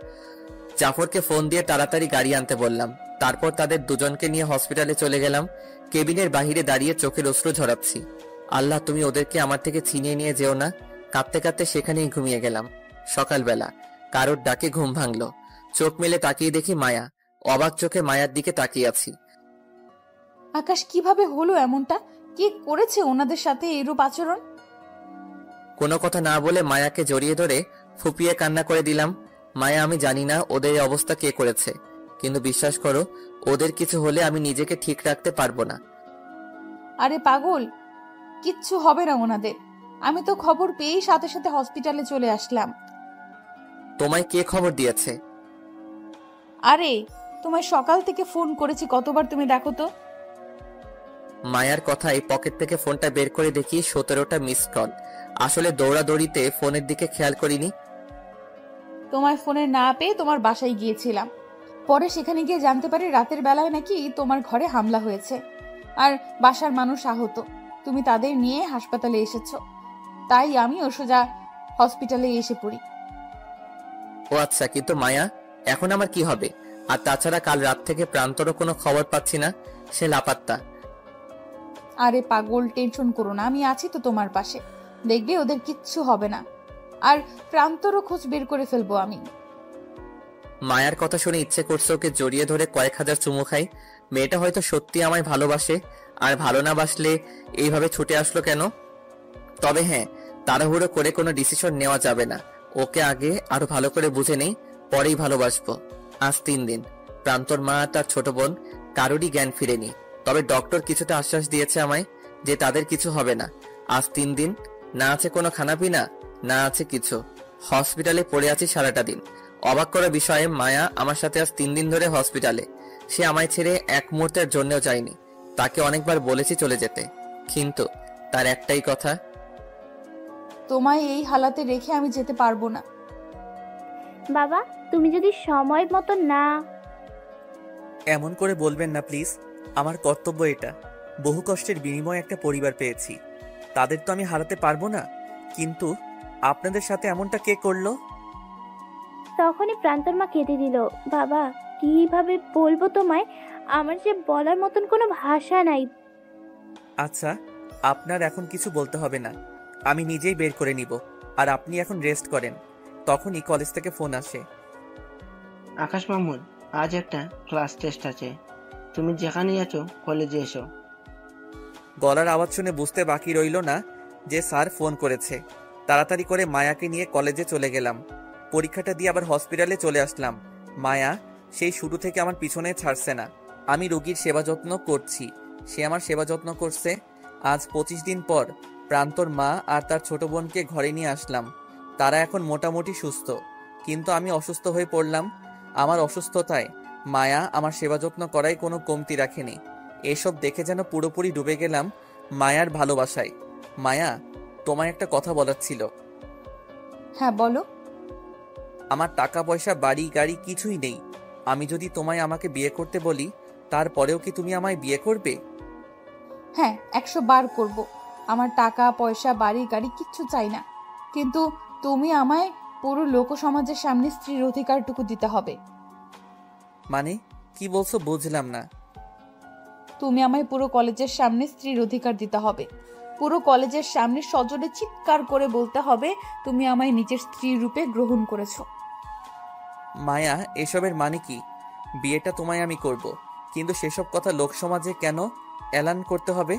জাফরকে ফোন দিয়ে তাড়াতাড়ি গাড়ি আনতে বললাম। তারপর তাদের দুজনকে নিয়ে হসপিটালে চলে গেলাম। কেবিনের বাহিরে দাঁড়িয়ে চোখের অশ্রু ঝরাচ্ছি। আল্লাহ, তুমি ওদেরকে আমার থেকে ছিনিয়ে নিয়ে যেও না। কাঁদতে কাঁদতে সেখানেই ঘুমিয়ে গেলাম। সকালবেলা কারোর ডাকে ঘুম ভাঙলো। চোখ মেলে তাকিয়ে দেখি মায়া। অবাক চোখে মায়ার দিকে তাকিয়ে আছি।
আকাশ, কিভাবে হলো এমনটা? কে করেছে ওনাদের সাথে এরূপ আচরণ?
কোনো কথা না বলে মায়াকে জড়িয়ে ধরে ফুপিয়ে কান্না করে দিলাম। মায়া, আমি জানি না ওদের এই অবস্থা কে করেছে, কিন্তু বিশ্বাস করো, ওদের কিছু হলে আমি নিজেকে ঠিক রাখতে পারবো না।
আরে পাগল, কিচ্ছু হবে না ওনাদের। আমি তো খবর পেয়েই সাথে সাথে হসপিটালে চলে আসলাম।
তোমায় কে খবর দিয়েছে?
আরে তোমায় সকাল থেকে ফোন করেছি, কতবার তুমি দেখো তো।
মায়ার কথায় পকেট থেকে ফোনটা বের করে দেখি 17টা মিস কল। আসলে দৌড়াদৌড়িতে ফোনের দিকে খেয়াল করিনি।
তোমার ফোনে না পেয়ে তোমার বাসায় গিয়েছিলাম। পরে সেখানে গিয়ে জানতে পারি রাতের বেলায় নাকি তোমার ঘরে হামলা হয়েছে আর বাসার মানুষ আহত। তুমি তাদের নিয়ে হাসপাতালে এসেছো, তাই আমিও সোজা হসপিটালে এসে পড়ি।
ও আচ্ছা, কিন্তু মায়া এখন আমার কি হবে? আর তাছাড়া কাল রাত থেকে প্রান্তরও কোনো খবর পাচ্ছি না, সে লাপাত্তা।
আরে পাগল, টেনশন করো না, আমি আছি তো তোমার পাশে। দেখবে ওদের কিচ্ছু হবে না, আর প্রান্তরও খোঁজ বের করে ফেলবো আমি।
মায়ার কথা শুনে ইচ্ছে করছে ওকে জড়িয়ে ধরে কয়েক হাজার চুমু খাই। মেয়েটা হয়তো সত্যি আমায় ভালোবাসে, আর ভালো না বাসলে এইভাবে ছুটে আসলো কেন? তবে হ্যাঁ, তাড়াহুড়ো করে কোনো ডিসিশন নেওয়া যাবে না। ওকে আগে আরো ভালো করে বুঝে নেই, পরেই ভালোবাসবো। আজ 3 দিন প্রান্তর মা আর তার ছোট বোন কারোরই জ্ঞান ফিরেনি। তবে ডক্টর কিছুটা আশ্বাস দিয়েছে আমায় যে তাদের কিছু হবে না। আজ 3 দিন না আছে কোনো খানাপিনা, না আছে কিছু। হসপিটালে পড়ে আছি সারাটা দিন। অবাক করা বিষয়ে মায়া আমার সাথে আজ 3 দিন ধরে হসপিটালে। সে আমায় ছেড়ে এক মুহূর্তের জন্যও যায়নি। তাকে অনেকবার বলেছি চলে যেতে, কিন্তু তার একটাই কথা,
তোমায় এই হালাতে রেখে আমি যেতে পারবো না।
বাবা, তুমি যদি সময় মতো না।
এমন করে বলবেন না প্লিজ। আমার কর্তব্য এটা। বহু কষ্টের বিনিময়ে একটা পরিবার পেয়েছি, তাদের তো আমি হারাতে পারবো না। কিন্তু আপনাদের সাথে এমনটা কে করলো?
তখনই প্রান্তর মা কেঁদে দিল। বাবা, কিভাবে বলবো তোমায়, আমার যে বলার মতন কোনো ভাষা নাই।
আচ্ছা, আপনার এখন কিছু বলতে হবে না, আমি নিজেই বের করে নিব। আর আপনি এখন রেস্ট করেন। তখনই কলেজ থেকে ফোন আসে।
আকাশ মামুন, আজ একটা ক্লাস টেস্ট আছে, তুমি যেখানেই আছো কলেজে এসো।
গলার আওয়াজ শুনে বুঝতে বাকি রইল না যে স্যার ফোন করেছে। তাড়াতাড়ি করে মায়াকে নিয়ে কলেজে চলে গেলাম। পরীক্ষাটা দিয়ে আবার হসপিটালে চলে আসলাম। মায়া সেই শুরু থেকে আমার পিছনে ছাড়ছে না। আমি রোগীর সেবা যত্ন করছি, সে আমার সেবা যত্ন করছে। আজ 25 দিন পর প্রান্তর মা আর তার ছোট বোনকে ঘরে নিয়ে আসলাম। তারা এখন মোটামুটি সুস্থ, কিন্তু আমি অসুস্থ হয়ে পড়লাম। আমার অসুস্থতায় মায়া আমার সেবা যত্ন করায় কোনো কমতি রাখেনি। এসব দেখে যেন পুরোপুরি ডুবে গেলাম মায়ার ভালোবাসায়। মায়া, তোমায় একটা কথা বলার ছিল।
হ্যাঁ বলো।
আমার টাকা পয়সা বাড়ি গাড়ি কিছুই নেই। আমি যদি তোমায় আমাকে বিয়ে করতে বলি, তারপরেও কি তুমি আমায় বিয়ে করবে?
হ্যাঁ, 100 বার করব। আমার টাকা পয়সা বাড়ি গাড়ি কিচ্ছু চাই না, কিন্তু তুমি আমায় পুরো লোক সমাজের সামনে স্ত্রীর অধিকারটুকু দিতে হবে।
মানে কি বলছো বুঝলাম না।
তুমি আমায় পুরো কলেজের সামনে স্ত্রীর অধিকার দিতে হবে। পুরো কলেজের সামনে সজোরে চিৎকার করে বলতে হবে তুমি আমায় নিজের স্ত্রী রূপে গ্রহণ করেছো।
মায়া, এসবের মানে কি? বিয়েটা তোমায় আমি করব, কিন্তু সেসব কথা লোকসমাজে কেন এলান করতে হবে?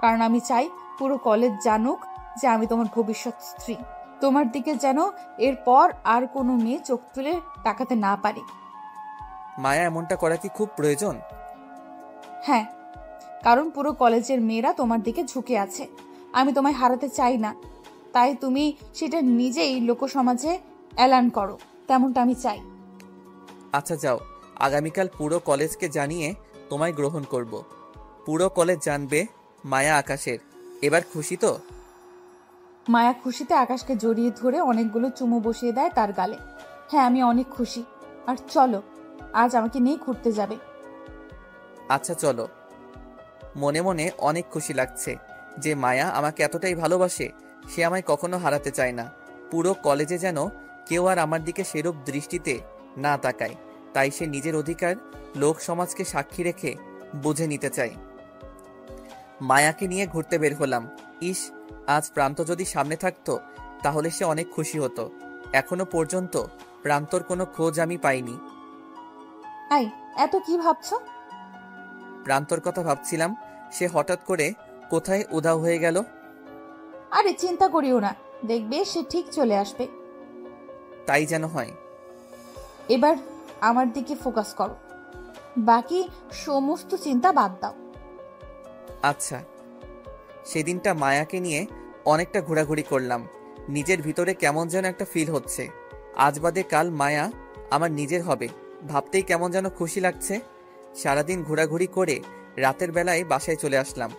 কারণ আমি চাই পুরো কলেজ জানুক যে আমি তোমার ভবিষ্যৎ স্ত্রী। তোমার দিকে যেন এরপর আর কোনো মেয়ে চোখ তুলে তাকাতে না পারে।
মায়া, এমনটা করা কি খুব প্রয়োজন?
হ্যাঁ, কারণ পুরো কলেজের মেয়েরা তোমার দিকে ঝুঁকে আছে। আমি তোমায় হারাতে চাই না, তাই তুমি সেটা নিজেই লোকসমাজে এলান করো, তেমনটা আমি চাই।
আচ্ছা যাও, আগামীকাল পুরো কলেজকে জানিয়ে তোমায় গ্রহণ করব। পুরো কলেজ জানবে মায়া আকাশের। এবার খুশি তো?
মায়া খুশিতে আকাশকে জড়িয়ে ধরে অনেকগুলো চুমু বসিয়ে দেয় তার গালে। হ্যাঁ, আমি অনেক খুশি। আর চলো, আজ আমাকে নিয়ে ঘুরতে যাবে।
আচ্ছা চলো। মনে মনে অনেক খুশি লাগছে যে মায়া আমাকে এতটাই ভালোবাসে। সে আমায় কখনো হারাতে চায় না। পুরো কলেজে যেন কেউ আর আমার দিকে সেরূপ দৃষ্টিতে না তাকায়। তাই সে নিজের অধিকার লোক সমাজকে সাক্ষী রেখে বুঝে নিতে চায়। মায়াকে নিয়ে ঘুরতে বের হলাম। ইস, আজ প্রান্ত যদি সামনে থাকতো তাহলে সে অনেক খুশি হতো। এখনো পর্যন্ত প্রান্তর কোনো খোঁজ আমি পাইনি।
আই, এত কি ভাবছো?
প্রান্তর কথা ভাবছিলাম, সে হঠাৎ করে কোথায় উধাও হয়ে গেল।
আরে চিন্তা করিও না, দেখবে সে ঠিক চলে আসবে।
তাই যেন হয়।
এবার আমার দিকে ফোকাস করো, বাকি সমস্ত চিন্তা বাদ দাও।
আচ্ছা। সেদিনটা মায়াকে নিয়ে অনেকটা ঘোরাঘুরি করলাম। নিজের ভিতরে কেমন যেন একটা ফিল হচ্ছে। আজ বাদে কাল মায়া আমার নিজের হবে ভাবতেই কেমন যেন খুশি লাগছে। সারাদিন ঘোরাঘুরি করে রাতের বেলায় বাসায় চলে আসলাম।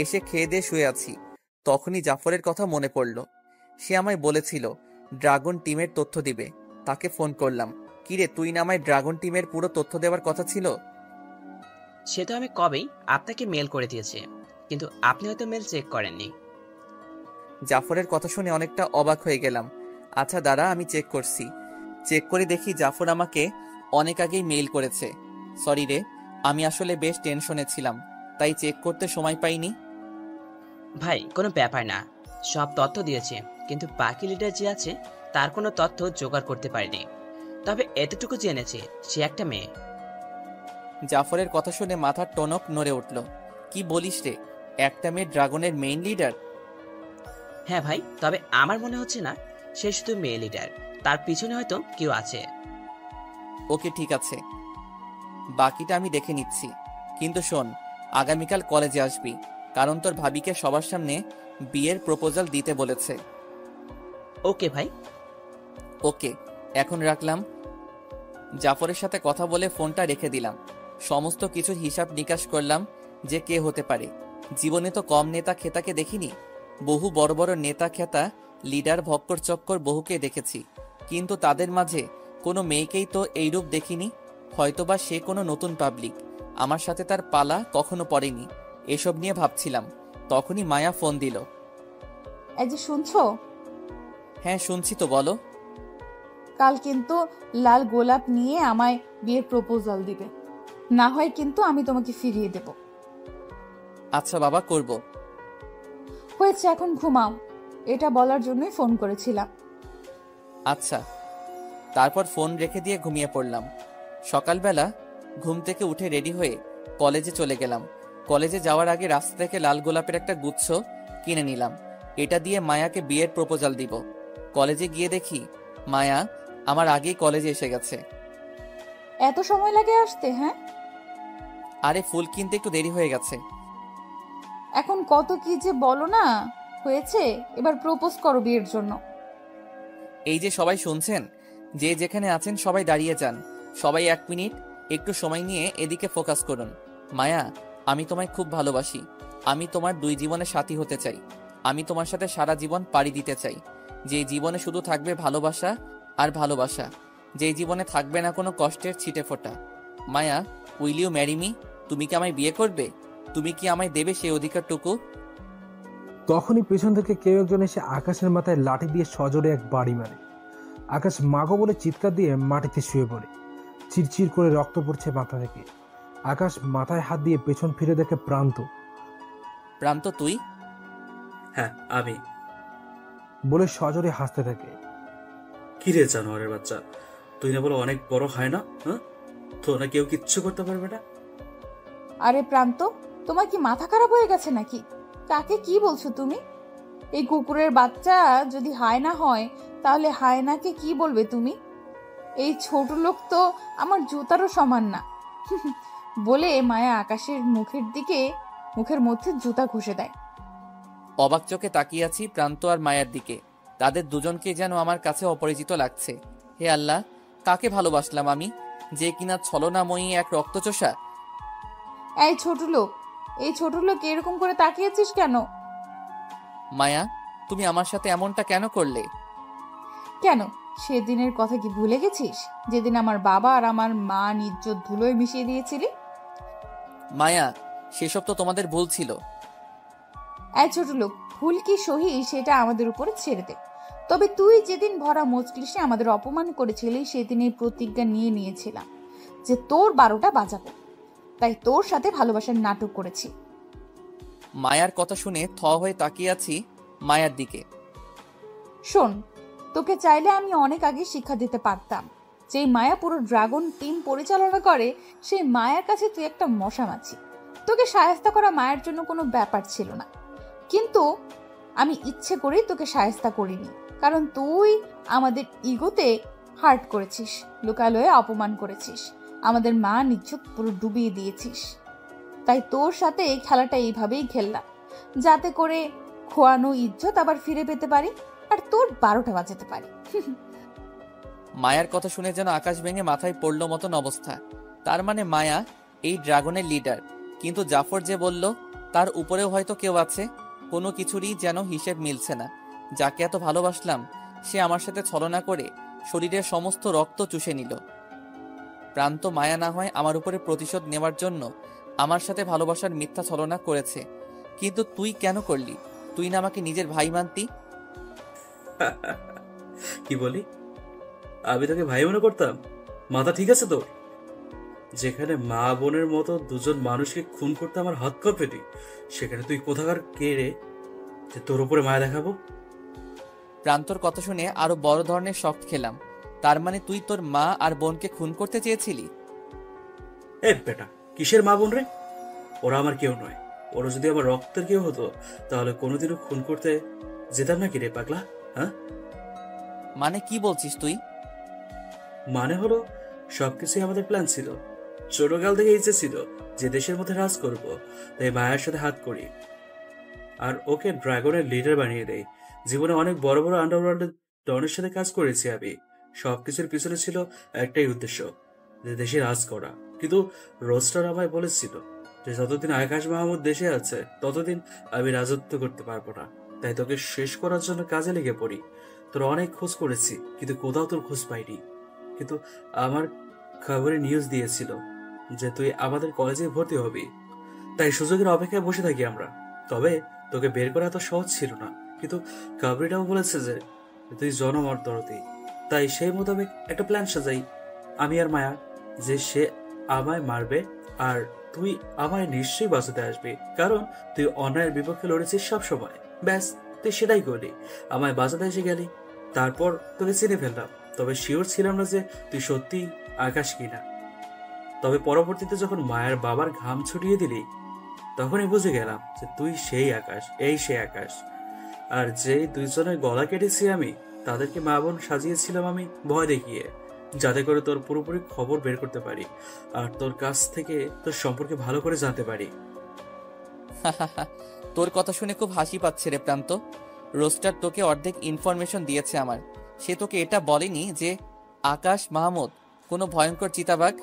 এসে খেয়ে দিয়ে শুয়ে আছি। তখনই জাফরের কথা মনে পড়ল। সে আমায় বলেছিল ড্রাগন টিমের তথ্য দিবে। তাকে ফোন করলাম। কিরে, তুই না আমায় ড্রাগন টিমের পুরো তথ্য দেওয়ার কথা ছিল?
সে তো আমি কবেই আপনাকে মেল করে দিয়েছি, কিন্তু আপনি হয়তো মেল চেক করেননি।
জাফরের কথা শুনে অনেকটা অবাক হয়ে গেলাম। আচ্ছা দাঁড়া, আমি চেক করছি। চেক করে দেখি জাফর আমাকে অনেক আগেই মেইল করেছে। সরি রে, আমি আসলে বেশ টেনশনে ছিলাম, তাই চেক করতে সময় পাইনি।
ভাই কোনো ব্যাপার না, সব তথ্য দিয়েছে, কিন্তু বাকি লিডার যে আছে তার কোনো তথ্য জোগাড় করতে পারেনি। তবে এতটুকু জেনেছে সে একটা মেয়ে।
জাফরের কথা শুনে মাথার টনক নড়ে উঠল। কি বলিস রে, একটা মেয়ে ড্রাগনের মেইন লিডার?
হ্যাঁ ভাই, তবে আমার মনে হচ্ছে না সে শুধু মেয়ে লিডার, তার পিছনে হয়তো কেউ আছে।
ওকে ঠিক আছে, বাকিটা আমি দেখে নিচ্ছি। কিন্তু শোন, আগামীকাল কলেজে আসবি, কারণ তোর ভাবিকে সবার সামনে বিয়ের প্রপোজাল দিতে বলেছে।
ওকে ভাই।
ওকে, এখন রাখলাম। জাফরের সাথে কথা বলে ফোনটা রেখে দিলাম। সমস্ত কিছুর হিসাব নিকাশ করলাম যে কে হতে পারে। জীবনে তো কম নেতা খেতাকে দেখিনি। বহু বড় বড় নেতা খেতা, লিডার, ভক্কর চক্কর বহুকে দেখেছি, কিন্তু তাদের মাঝে কোনো মেয়েকেই তো এইরূপ দেখিনি। হয়তোবা সে কোনো নতুন পাবলিক, আমার সাথে তার পালা কখনো পড়েনি। এসব নিয়ে ভাবছিলাম, তখনই মায়া ফোন দিল।
এই যে শুনছো?
হ্যাঁ শুনছি তো, বলো।
কাল কিন্তু লাল গোলাপ নিয়ে আমায় বিয়ের প্রপোজাল দিবে, না হয় কিন্তু আমি তোমাকে ফিরিয়ে দেব।
আচ্ছা বাবা, করব।
হয়েছে, এখন ঘুমাও। এটা বলার জন্যই ফোন করেছিলাম।
আচ্ছা। তারপর ফোন রেখে দিয়ে ঘুমিয়ে পড়লাম। সকালবেলা ঘুম থেকে উঠে রেডি হয়ে কলেজে চলে গেলাম। কলেজে যাওয়ার আগে রাস্তা থেকে লাল গোলাপের একটা গুচ্ছ কিনে নিলাম। এটা দিয়ে মায়াকে বিয়ের প্রপোজাল দিব। কলেজে গিয়ে দেখি মায়া আমার আগেই কলেজে এসে গেছে।
এত সময় লাগে আসতে? হ্যাঁ,
আরে ফুল কিনতে একটু দেরি হয়ে গেছে।
এখন কত কি যে বলো না। হয়েছে, এবার প্রপোজ করো বিয়ের জন্য।
এই যে সবাই শুনছেন, যে যেখানে আছেন সবাই দাঁড়িয়ে যান। সবাই 1 মিনিট একটু সময় নিয়ে এদিকে ফোকাস করুন। মায়া, আমি তোমায় খুব ভালোবাসি। আমি তোমার 2 জীবনের সাথী হতে চাই। আমি তোমার সাথে সারা জীবন পাড়ি দিতে চাই। যে জীবনে শুধু থাকবে ভালোবাসা আর ভালোবাসা, যে জীবনে থাকবে না কোনো কষ্টের ছিটে ফোঁটা। মায়া, উইল ইউ ম্যারি মি? তুমি কি আমায় বিয়ে করবে? তুমি কি আমায় দেবে সেই অধিকারটুকু?
তখনই পেছন থেকে কেউ একজন এসে আকাশের মাথায় লাঠি দিয়ে সজোরে এক বাড়ি মারে। আকাশ মাগো বলে চিৎকার দিয়ে মাটিতে শুয়ে পড়ে। চিরচির করে রক্ত পড়ছে মাথা থেকে। আকাশ মাথায় হাত দিয়ে পেছন ফিরে দেখে প্রান্ত।
প্রান্ত, তুই?
হ্যাঁ আমি।
বলে সজোরে হাসতে থাকে।
কি রে জানোয়ারের বাচ্চা, তুই না বলো অনেক বড় হয় না? হ্যাঁ, তো না কেউ কিচ্ছু করতে পারবে না।
আরে প্রান্ত, তোমার কি মাথা খারাপ হয়ে গেছে নাকি? কাকে কি বলছো তুমি? এই কুকুরের বাচ্চা যদি হায়না হয়, তাহলে হায়নাকে কি বলবে তুমি? এই ছোট লোক তো আমার জুতারও সমান না। বলে মায়া আকাশের মুখের মধ্যে জুতা ঘষে দেয়।
অবাক চোখে তাকিয়ে আছি প্রান্ত আর মায়ের দিকে। তাদের দুজনকে যেন আমার কাছে অপরিচিত লাগছে। হে আল্লাহ, কাকে ভালোবাসলাম আমি, যে কিনা ছলনাময়ী এক রক্তচোষা।
এই ছোট লোক এরকম করে তাকিয়েছিস কেন?
মায়া, তুমি আমার সাথে এমনটা কেন করলে?
কেন, সেদিনের কথা কি ভুলে গেছিস? যেদিন আমার বাবা আর আমার মা ইজ্জত ধুলোয় মিশিয়ে দিয়েছিলি।
মায়া, সেসব তো তোমাদের ভুল ছিল।
এই ছোট লোক, ভুল কি সহি সেটা আমাদের উপরে ছেড়ে দে। তবে তুই যেদিন ভরা মজলিসে আমাদের অপমান করেছিলি, সেদিন এই প্রতিজ্ঞা নিয়েছিলাম যে তোর 12টা বাজাবো। তাই তোর সাথে ভালোবাসার নাটক করেছি।
মায়ার কথা শুনে থ হয়ে তাকিয়ে আছি মায়ার দিকে।
শোন, তোকে চাইলে আমি অনেক আগে শিক্ষা দিতে পারতাম। যেই মায়া পুরো ড্রাগন টিম পরিচালনা করে, সেই মায়ার কাছে তুই একটা মশা মাছি। তোকে শায়েস্তা করা মায়ের জন্য কোনো ব্যাপার ছিল না, কিন্তু আমি ইচ্ছে করেই তোকে শায়েস্তা করিনি। কারণ তুই আমাদের ইগোতে হার্ট করেছিস, লোকালয়ে অপমান করেছিস, আমাদের মা ইজ্জত পুরো ডুবিয়ে দিয়েছিস। তাই তোর সাথে এই খেলাটা এইভাবেই খেললাম, যাতে করে খোয়ানো ইজ্জত আবার ফিরে পেতে পারি, আর তোর 12টা বাজাতে পারি।
মায়ার কথা শুনে যেন আকাশ ভেঙে মাথায় পড়লো মতন অবস্থা। তার মানে মায়া এই ড্রাগনের লিডার, কিন্তু জাফর যে বলল তার উপরেও হয়তো কেউ আছে। কোনো কিছুরই যেন হিসেব মিলছে না। যাকে এত ভালোবাসলাম সে আমার সাথে ছলনা করে শরীরের সমস্ত রক্ত চুষে নিল। প্রান্ত মায়া না হয় আমার উপরে প্রতিশোধ নেওয়ার জন্য আমার সাথে ভালোবাসার মিথ্যা ছলনা করেছে, কিন্তু তুই কেন করলি? তুই না আমাকে নিজের ভাই মানতি?
কি বলি? আমি তোকে ভাই মনে করতাম? মাথা ঠিক আছে তোর? যেখানে মা বোনের মতো দুজন মানুষকে খুন করতে আমার হাত কাঁপেনি, সেখানে তুই কোথাকার কে রে যে তোর উপরে মায়া দেখাবো?
প্রান্তর কথা শুনে আরো বড় ধরনের শক খেলাম। তার মানে তুই তোর মা আর বোনকে খুন করতে চেয়েছিলি?
এ বেটা, কিসের মা বোন রে? ওরা আমার কেউ নয়। ওরা যদি আমার রক্তের কেউ হতো তাহলে কোনোদিনও খুন করতে যেতাম নাকি রে পাগলা? হ্যাঁ,
মানে কি বলছিস তুই?
মানে হলো সবকিছুই আমাদের প্ল্যান ছিল। ছোটকাল থেকে ইচ্ছে ছিল যে দেশের মধ্যে রাজ করব, তাই মায়ের সাথে হাত করি আর ওকে ড্রাগনের লিডার বানিয়ে দেয়। জীবনে অনেক বড় বড় আন্ডারওয়ার্ল্ডের ডনের সাথে কাজ করেছি আমি। সবকিছুর পিছনে ছিল একটাই উদ্দেশ্য, যে দেশে রাজ করা। কিন্তু রোস্টার আমায় বলেছিল যে যতদিন আকাশ মাহমুদ দেশে আছে ততদিন আমি রাজত্ব করতে পারবো না, তাই তোকে শেষ করার জন্য কাজে লেগে পড়ি। তোর অনেক খোঁজ করেছি কিন্তু কোথাও তোর খোঁজ পাইনি। কিন্তু আমার খবরে নিউজ দিয়েছিল যে তুই আমাদের কলেজে ভর্তি হবি, তাই সুযোগের অপেক্ষায় বসে থাকি আমরা। তবে তোকে বের করা এত সহজ ছিল না, কিন্তু কাবরিটাও বলেছে যে তুই জনমর্দরতি, তাই সেই মোতাবেক একটা প্ল্যান সাজাই আমি আর মায়া, যে সে আমায় মারবে আর তুই আমায় নিশ্চয়ই বাঁচাতে আসবি, কারণ তুই অন্যায়ের বিপক্ষে লড়েছিস সব সময়। ব্যাস, তুই সেটাই করলি, আমায় বাঁচাতে এসে গেলি। তারপর তোকে চিনে ফেললাম, তবে শিওর ছিলাম না যে তুই সত্যি আকাশ কিনা। তবে পরবর্তীতে যখন মায়ের বাবার ঘাম ছুটিয়ে দিলি তখনই বুঝে গেলাম যে তুই সেই আকাশ, এই সেই আকাশ। আর যে দুইজনের গলা কেটেছি আমি, তাদেরকে মা বোন সাজিয়েছিলাম আমি ভয় দেখিয়ে, যাতে করে তোর পুরোপুরি খবর বের করতে পারি আর তোর কাছ থেকে তোর সম্পর্কে ভালো করে জানতে পারি।
তোর কথা শুনে খুব হাসি পাচ্ছে রে প্রান্ত। রোস্টার তোকে অর্ধেক ইনফরমেশন দিয়েছে আমার। সে তোকে এটা বলেনি যে আকাশ মাহমুদ কোনো ভয়ঙ্কর চিতাবাঘ,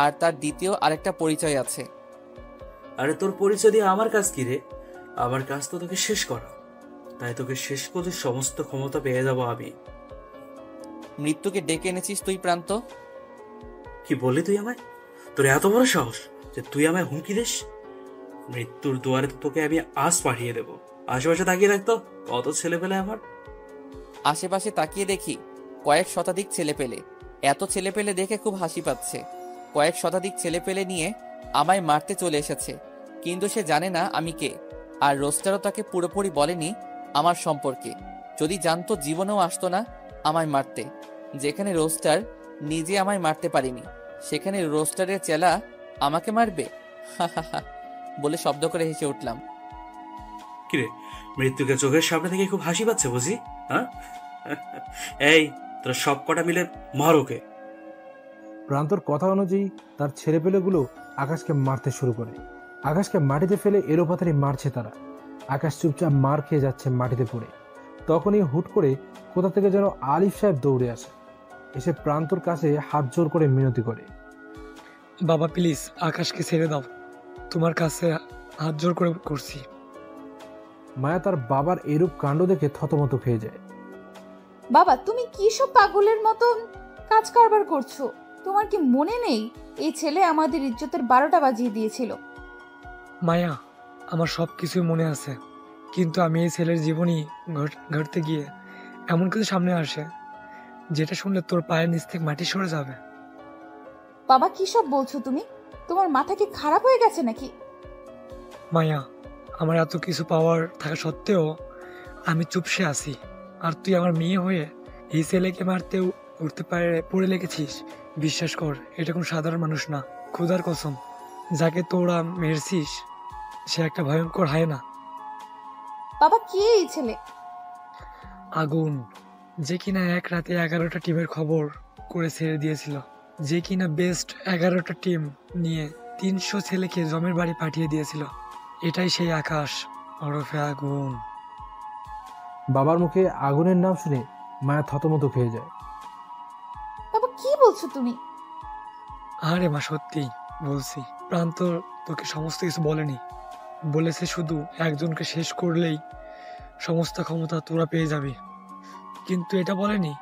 আর তার দ্বিতীয় আরেকটা পরিচয় আছে।
আরে তোর পরিচয় দিয়ে আমার কাজ কি রে? আমার কাজ তো তোকে শেষ করা, তাই তোকে শেষ করে সমস্ত ক্ষমতা পেয়ে যাবো আমি।
মৃত্যুকে ডেকে এনেছিস তুই প্রান্ত?
কি বললি তুই আমায়? তোর এত বড় সাহস যে তুই আমায় হুমকি দিস? মৃত্যুর দুয়ারে তো তোকে আমি আজ পাঠিয়ে দেবো। আশেপাশে তাকিয়ে রাখতো কত ছেলে পেলে আমার।
আশেপাশে তাকিয়ে দেখি কয়েক শতাধিক ছেলে পেলে। এত ছেলে পেলে দেখে খুব হাসি পাচ্ছে। কয়েক শতাধিক ছেলে পেলে নিয়ে আমায় মারতে চলে এসেছে, কিন্তু সে জানে না আমি কে। আর রোস্টারও তাকে পুরোপুরি বলেনি আমার সম্পর্কে। যদি জানতো জীবনেও আসতো না আমায় মারতে। যেখানে রোস্টার নিজে আমায় মারতে পারিনি, সেখানে রোস্টারের চেলা আমাকে মারবে? বলে শব্দ করে হেসে উঠলাম।
কিরে, মৃত্যুকে চোখের সামনে থেকে খুব হাসি পাচ্ছে বুঝি? হ্যাঁ, এই তোরা সব কটা মিলে মার ওকে।
প্রান্তর কথা অনুযায়ী তার ছেলেপেলেগুলো আকাশকে মারতে শুরু করে। আকাশকে মাটিতে ফেলে এলোপাতাড়ি মারছে তারা। আকাশ চুপচাপ মার খেয়ে যাচ্ছে মাটিতে পড়ে। তখনই হুট করে কোথা থেকে যেন আলিফ সাহেব দৌড়ে আসে, এসে প্রান্তর কাছে হাত জোর করে মিনতি করে,
বাবা প্লিজ আকাশকে ছেড়ে দাও, তোমার কাছে হাত জোর করে করছি।
মায়া তার বাবার এরূপ কাণ্ড দেখে থতমত খেয়ে যায়।
বাবা তুমি কি সব পাগলের মতন কাজ কারবার করছো? তোমার কি মনে নেই এই ছেলে আমাদের ইজ্জতের 12টা বাজিয়ে দিয়েছিল?
মায়া, আমার সব কিছুই মনে আছে, কিন্তু আমি এই ছেলের জীবনই ঘাটতে গিয়ে এমন কিছু সামনে আসে যেটা শুনলে তোর পায়ের নিচ থেকে মাটি সরে যাবে।
বাবা কি সব বলছো তুমি? তোমার মাথা কি খারাপ হয়ে গেছে নাকি?
মায়া, আমার এত কিছু পাওয়ার থাকা সত্ত্বেও আমি চুপসে আছি, আর তুই আমার মেয়ে হয়ে এই ছেলেকে মারতে উঠতে পড়ে লেগেছিস। বিশ্বাস কর, এটা কোনো সাধারণ মানুষ না, খোদার কসম, যাকে তোরা মেরেছিস সে একটা ভয়ঙ্কর হায়না।
বাবা কে এই ছেলে?
আগুন, যে কিনা এক রাতে 11টা টিমের খবর করে ছেড়ে দিয়েছিল, যে কিনা বেস্ট 11টা টিম নিয়ে 300 ছেলেকে জমের বাড়ি পাঠিয়ে দিয়েছিল। এটাই সেই আকাশ ওরফে আগুন।
বাবার মুখে আগুনের নাম শুনে মায়া থতমত খেয়ে যায়।
বাবা কি বলছো তুমি?
আরে মা, সত্যি বলছি। প্রান্তর তোকে সমস্ত কিছু বলেনি, বলেছে শুধু একজনকে শেষ করলেই সমস্ত ক্ষমতা তোরা পেয়ে যাবি, কিন্তু এটা বলেনি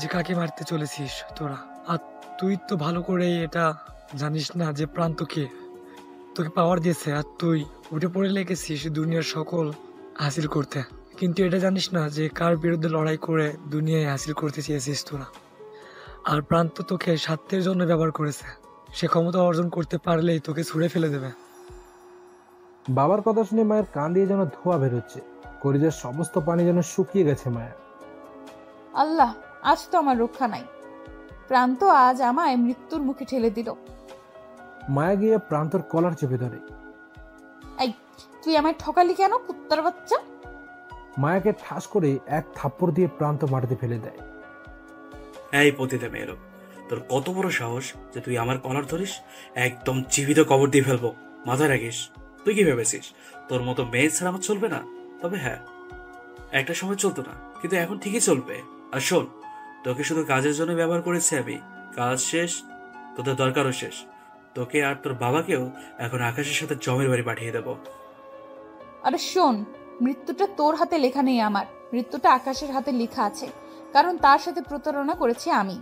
যে কাকে মারতে চলেছিস তোরা। আর তুই তো ভালো করে এটা জানিস না যে প্রান্তকে তোকে পাওয়ার দিয়েছে, আর তুই উঠে পড়ে লেগেছিস দুনিয়ার সকল হাসিল করতে, কিন্তু এটা জানিস না যে কার বিরুদ্ধে লড়াই করে দুনিয়ায় হাসিল করতে চেয়েছিস তোরা। আর প্রান্ত তোকে স্বার্থের জন্য ব্যবহার করেছে, সে ক্ষমতা অর্জন করতে পারলেই তোকে ছুঁড়ে ফেলে দেবে।
বাবার কথা শুনে মায়ের কান দিয়ে যেন ধোঁয়া বেরোচ্ছে, কলিজার সমস্ত পানি যেন শুকিয়ে গেছে মায়া।
আল্লাহ, আজ তো আমার রক্ষা নাই। প্রান্ত আজ আমায় মৃত্যুর মুখে ঠেলে দিল।
মায়া গিয়ে প্রান্তর কলার চেপে ধরে।
এই, তুই আমায় ঠকালি কেন, কুত্তার বাচ্চা?
মায়াকে ঠাস করে এক থাপ্পড় দিয়ে প্রান্ত মাটিতে ফেলে দেয়।
এই পতিতে মেয়ে লোক, তোর কত বড় সাহস যে তুই আমার কলার ধরিস? একদম জীবিত কবর দিয়ে ফেলবো, মাথায় রাখিস। তুই কি ভেবেছিস তোর মতো মেয়ে ছাড়া আমার চলবে না? তবে হ্যাঁ, একটা সময় চলতো না, কিন্তু এখন ঠিকই চলবে। আর শোন, তোকে শুধু কাজের জন্য ব্যবহার করেছি আমি, কাজ শেষ, তোদের দরকারও শেষ। তোকে আর তোর বাবাকেও এখন আকাশের সাথে জমের বাড়ি পাঠিয়ে দেবো।
আরে শোন, মৃত্যুটা তোর হাতে লেখা নেই, আমার মৃত্যুটা আকাশের হাতে লেখা আছে, কারণ তার সাথে প্রতারণা করেছি আমি।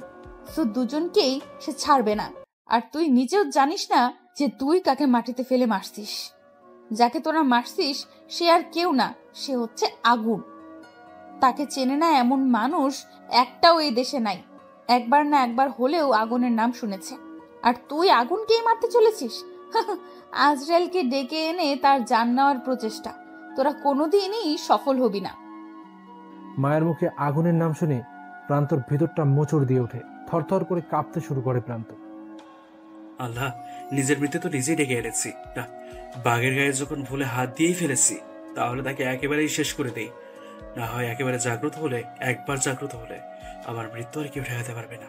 তো দুজনকেই সে ছাড়বে না। আর তুই নিজেও জানিস না যে তুই কাকে মাটিতে ফেলে মারছিস। যাকে তোরা মারছিস সে আর কেউ না, সে হচ্ছে আগুন। তাকে চেনে না এমন মানুষ একটাও এই দেশে নাই। একবার না একবার হলেও আগুনের নাম শুনেছে। আর তুই আগুনকেই মারতে চলেছিস? আজরাইলকে ডেকে এনে তার জান নেওয়ার প্রচেষ্টা। তোরা কোনোদিনই সফল হবি না।
মায়ের মুখে আগুনের নাম শুনে প্রান্তর ভিতরটা মোচড় দিয়ে ওঠে, থরথর করে কাঁপতে শুরু করে প্রান্ত।
আল্লাহ, নিজের মৃত্যু তো নিজেই ডেকে এনেছি না। বাঘের গায়ে যখন ভুলে হাত দিয়েই ফেলেছি, তাহলে তাকে একেবারেই শেষ করে দেই। না হয় একেবারে জাগ্রত হলে, একবার জাগ্রত হলে আমার মৃত্যু আর কেউ ঠেকাতে পারবে না।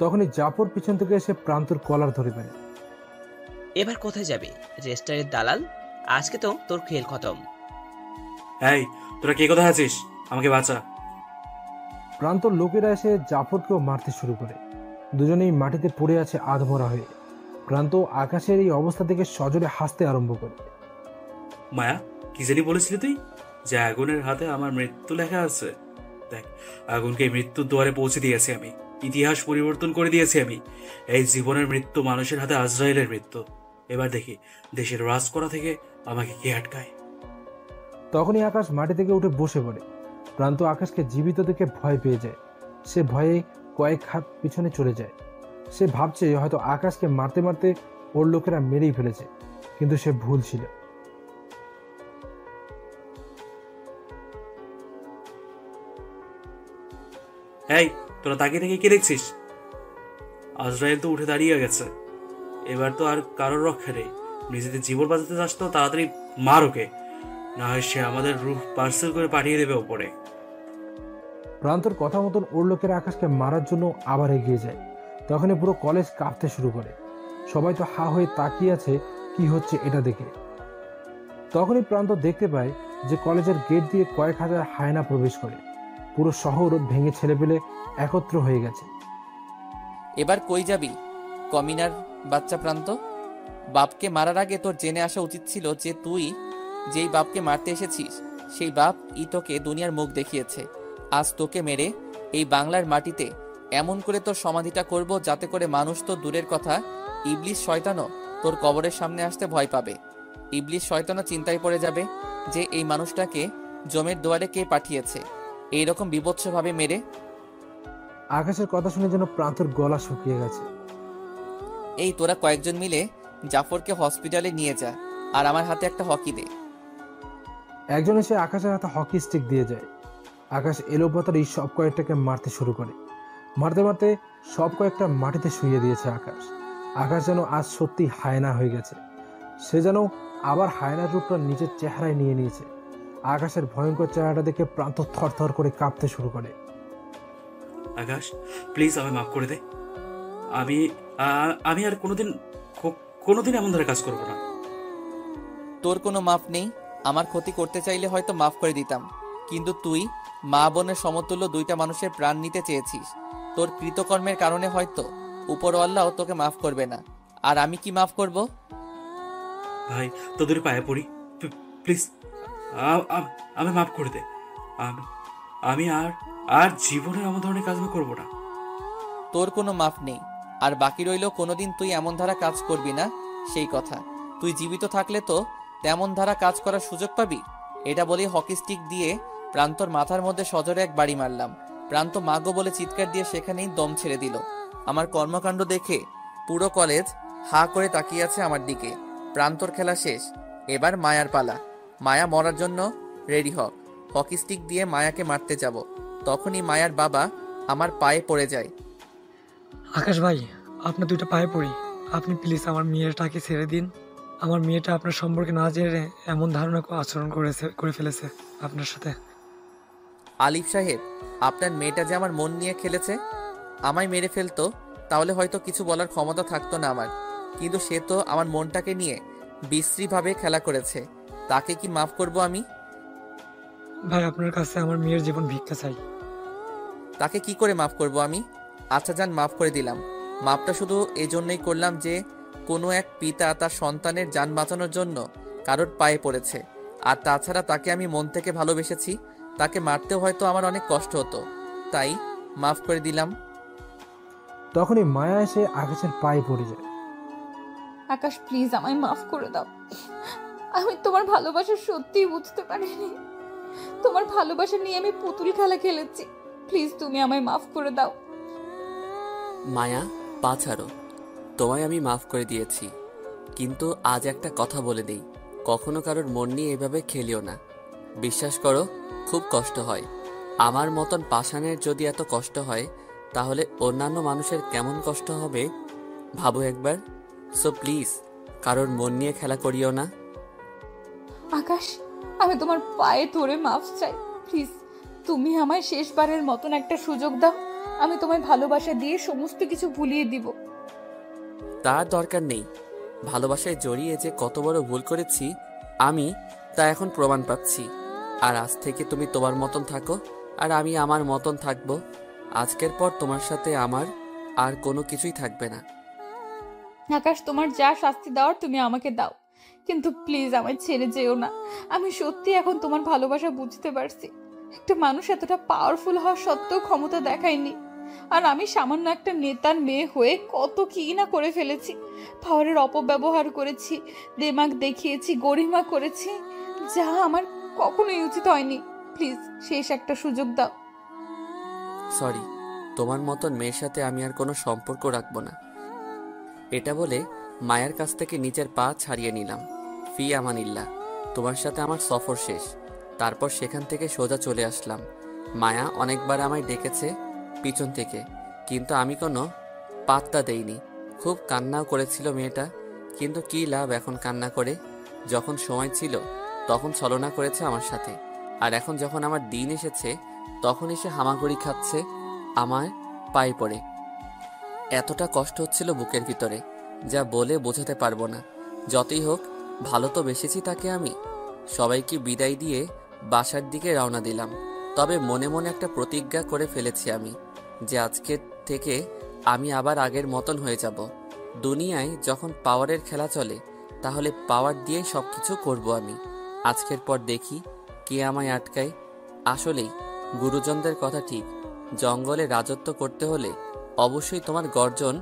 তখনই জাফর পিছন থেকে এসে প্রান্তর কলার ধরে ফেলে।
এবার কোথায় যাবি রেস্টারের দালাল? আজকে তো তোর খেল খতম।
এই, তোরা কে কোথায় আছিস? আমাকে বাঁচা।
প্রান্তর লোকেরা এসে জাফরকেও মারতে শুরু করে। দুজনেই মাটিতে পড়ে আছে আধমরা হয়ে। প্রান্ত আকাশের এই অবস্থা থেকে সজোরে হাসতে আরম্ভ করে।
মায়া, কি জানি বলেছিলি তুই যে আগুনের হাতে আমার মৃত্যু লেখা আছে? দেখ, আগুনকে মৃত্যুর দুয়ারে পৌঁছে দিয়েছি আমি, ইতিহাস পরিবর্তন করে দিয়েছি আমি। এই জীবনের মৃত্যু মানুষের হাতে আজরাইলের মৃত্যু। এবার দেখি দেশের রাজ করা থেকে আমাকে কে আটকায়।
তখনই আকাশ মাটি থেকে উঠে বসে পড়ে। প্রান্ত আকাশকে জীবিত দেখে ভয় পেয়ে যায়। সে ভয়ে কয়েক হাত পিছনে চলে যায়। সে ভাবছে হয়তো আকাশকে মারতে মারতে ওর লোকেরা মেরেই ফেলেছে, কিন্তু সে ভুল ছিল।
এই, তোরা তাকিয়ে থেকে কি দেখছিস? আজরাইল তো উঠে দাঁড়িয়ে গেছে। এবার তো আর কারোর রক্ষা নেই। নিজেদের জীবন বাঁচাতে চাস তো তাড়াতাড়ি মার ওকে, না হয় সে আমাদের রূহ পার্সেল করে পাঠিয়ে দেবে ওপরে।
প্রান্তর কথা মতন ওর লোকেরা আকাশকে মারার জন্য আবার এগিয়ে যায়। তখনই পুরো কলেজ কাঁপতে শুরু করে। সবাই তো হা হয়ে তাকিয়ে আছে কি হচ্ছে এটা দেখে। তখনই প্রান্ত দেখতে পায় যে কলেজের গেট দিয়ে কয়েক হাজার হায়না প্রবেশ করে। পুরো শহর ভেঙে ছেলেপেলে একত্র হয়ে গেছে।
এবার কই যাবি কমিনার বাচ্চা প্রান্ত? বাপকে মারার আগে তোর জেনে আসা উচিত ছিল যে তুই যেই বাপকে মারতে এসেছিস সেই বাপ ই তোকে দুনিয়ার মুখ দেখিয়েছে। আজ তোকে মেরে এই বাংলার মাটিতে এমন করে তোর সমাধিটা করব যাতে করে মানুষ তো দূরের কথা, ইবলিস শয়তানও তোর কবরের সামনে আসতে ভয় পাবে। ইবলিস শয়তানও চিন্তায় পড়ে যাবে যে এই মানুষটাকে জমের দুয়ারে কে পাঠিয়েছে এইরকম বিভৎসভাবে মেরে।
আকাশের কথা শুনে যেন প্রান্তর গলা শুকিয়ে গেছে।
এই তোরা কয়েকজন মিলে জাফরকে হসপিটালে নিয়ে যা, আর আমার হাতে একটা হকি দে।
একজন এসে আকাশের হাতে হকি স্টিক দিয়ে যায়। আকাশ এলোপাতাড়ি সব কয়েকটাকে মারতে শুরু করে। মারতে মারতে সব কয়েকটা মাটিতে শুইয়ে দিয়েছে আকাশ। আকাশ যেন আজ সত্যি হায়না হয়ে গেছে। সে যেন আবার হায়নার রূপটা নিজের চেহারায় নিয়ে নিয়েছে। আকাশের ভয়ঙ্কর চেহারাটা দেখে প্রান্ত থরথর করে কাঁপতে শুরু করে।
আকাশ, প্লিজ আমায় মাফ করে দে। আমি আর কোনোদিন এমন ধরে কাজ করবো না।
তোর কোনো মাপ নেই। আমার ক্ষতি করতে চাইলে হয়তো মাফ করে দিতাম, কিন্তু তুই মা বোনের সমতুল্য দুইটা মানুষের প্রাণ নিতে চেয়েছিস। তোর কৃতকর্মের কারণে হয়তো উপরওয়াল্লাও তোকে মাফ করবে না, আর আমি কি মাফ করব?
ভাই তোদের পায়ে পড়ি, প্লিজ আমি মাফ করে দে। আমি আর জীবনে এমন ধরনের কাজ করবো না।
তোর কোনো মাফ নেই। আর বাকি রইল কোনোদিন তুই এমন ধারা কাজ করবি না সেই কথা। তুই জীবিত থাকলে তো তেমন ধারা কাজ করার সুযোগ পাবি। এটা বলেই হকি স্টিক দিয়ে প্রান্তর মাথার মধ্যে সজোরে এক বাড়ি মারলাম। প্রান্ত মাগো বলে চিৎকার দিয়ে সেখানেই দম ছেড়ে দিল। আমার কর্মকাণ্ড দেখে পুরো কলেজ হা করে তাকিয়ে আছে আমার দিকে। প্রান্তর খেলা শেষ, এবার মায়ার পালা। মায়া মরার জন্য রেডি হ। হকি স্টিক দিয়ে মায়াকে মারতে যাব, তখনই মায়ার বাবা আমার পায়ে পড়ে যায়।
আকাশ ভাই, আপনার দুইটা পায়ে পড়ি, আপনি প্লিজ আমার মেয়েটাকে ছেড়ে দিন। আমার মেয়েটা আপনার সম্পর্কে না জেনে এমন ধারণা আচরণ করে ফেলেছে আপনার সাথে।
আলিফ সাহেব, আপনার মেয়েটা যে আমার মন নিয়ে খেলেছে, আমায় মেরে ফেলতো তাহলে হয়তো কিছু বলার ক্ষমতা থাকতো না আমার। কিন্তু সে তো আমার মনটাকে নিয়ে বিশ্রীভাবে খেলা করেছে, তাকে কি মাফ করব আমি?
ভাই, আপনার কাছে আমার মেয়ের জীবন ভিক্ষা চাই।
তাকে কি করে মাফ করব আমি? আচ্ছা যান, মাফ করে দিলাম। মাফটা শুধু এই জন্যই করলাম যে কোনো এক পিতা তার সন্তানের যান বাঁচানোর জন্য কারোর পায়ে পড়েছে। আর তাছাড়া তাকে আমি মন থেকে ভালোবেসেছি, তাকে মারতেও হয়তো আমার অনেক কষ্ট হতো, তাই মাফ করে দিলাম।
তখনই মায়া এসে আকাশের পায়ে পড়ে যায়।
আকাশ প্লিজ আমায় মাফ করে দাও। আমি তোমার ভালোবাসা সত্যিই বুঝতে পারিনি। তোমার ভালোবাসা নিয়ে আমি পুতুল খেলা খেলেছি। প্লিজ তুমি আমায় মাফ করে দাও।
মায়া, পা ছাড়ো। তোমায় আমি মাফ করে দিয়েছি, কিন্তু আজ একটা কথা বলে দেই, কখনো কারোর মন নিয়ে এভাবে খেলিও না। বিশ্বাস করো, খুব কষ্ট হয়। আমার মতন পাষাণের যদি এত কষ্ট হয়, তাহলে অন্যান্য মানুষের কেমন কষ্ট হবে ভাবো একবার। সো প্লিজ কারোর মন নিয়ে খেলা করিও না।
আকাশ, আমি তোমার পায়ে ধরে মাফ চাই। প্লিজ তুমি আমায় শেষবারের মতন একটা সুযোগ দাও। আমি তোমায় ভালোবাসা দিয়ে সমস্ত কিছু ভুলিয়ে দিব।
তার দরকার নেই। ভালোবাসায় জড়িয়ে যে কত বড় ভুল করেছি আমি, তা এখন প্রমাণ পাচ্ছি। আর আজ থেকে তুমি তোমার মতন থাকো, আর আমি আমার মতন থাকবো। আজকের পর তোমার সাথে আমার আর কোনো কিছুই থাকবে না।
আকাশ, তোমার যা শাস্তি দেওয়ার তুমি আমাকে দাও, কিন্তু প্লিজ আমায় ছেড়ে যেও না। আমি সত্যি এখন তোমার ভালোবাসা বুঝতে পারছি। একটা মানুষ এতটা পাওয়ারফুল হওয়া সত্ত্বেও ক্ষমতা দেখায়নি, আর আমি সামান্য একটা নেতার মেয়ে হয়ে কত কি না করে ফেলেছি। পাওয়ারের অপব্যবহার করেছি, দেমাগ দেখিয়েছি, গরিমা করেছি, যা আমার কখনোই উচিত হয়নি। প্লিজ শেষ একটা সুযোগ দাও।
সরি, তোমার মতন মেয়ের সাথে আমি আর কোনো সম্পর্ক রাখবো না। এটা বলে মায়ের কাছ থেকে নিজের পা ছাড়িয়ে নিলাম। ফি আমানিল্লাহ, তোমার সাথে আমার সফর শেষ। তারপর সেখান থেকে সোজা চলে আসলাম। মায়া অনেকবার আমায় ডেকেছে পিছন থেকে, কিন্তু আমি কোনো পাত্তা দেইনি। খুব কান্নাও করেছিল মেয়েটা, কিন্তু কী লাভ এখন কান্না করে? যখন সময় ছিল তখন ছলনা করেছে আমার সাথে, আর এখন যখন আমার দিন এসেছে তখন এসে হামাগুড়ি খাচ্ছে আমার পায়ে পড়ে। এতটা কষ্ট হচ্ছিল বুকের ভিতরে, যা বলে বোঝাতে পারবো না। যতই হোক, ভালো তো বেসেছি তাকে আমি। সবাইকে বিদায় দিয়ে বাসার দিকে রওনা দিলাম। তবে মনে মনে একটা প্রতিজ্ঞা করে ফেলেছি আমি, যে আজকের থেকে আমি আবার আগের মতন হয়ে যাব। দুনিয়ায় যখন পাওয়ারের খেলা চলে, তাহলে পাওয়ার দিয়েই সব কিছু করবো আমি। আজকের পর দেখি কে আমায় আটকায়। আসলেই গুরুজনদের কথা ঠিক, জঙ্গলে রাজত্ব করতে হলে অবশ্যই তোমার গর্জন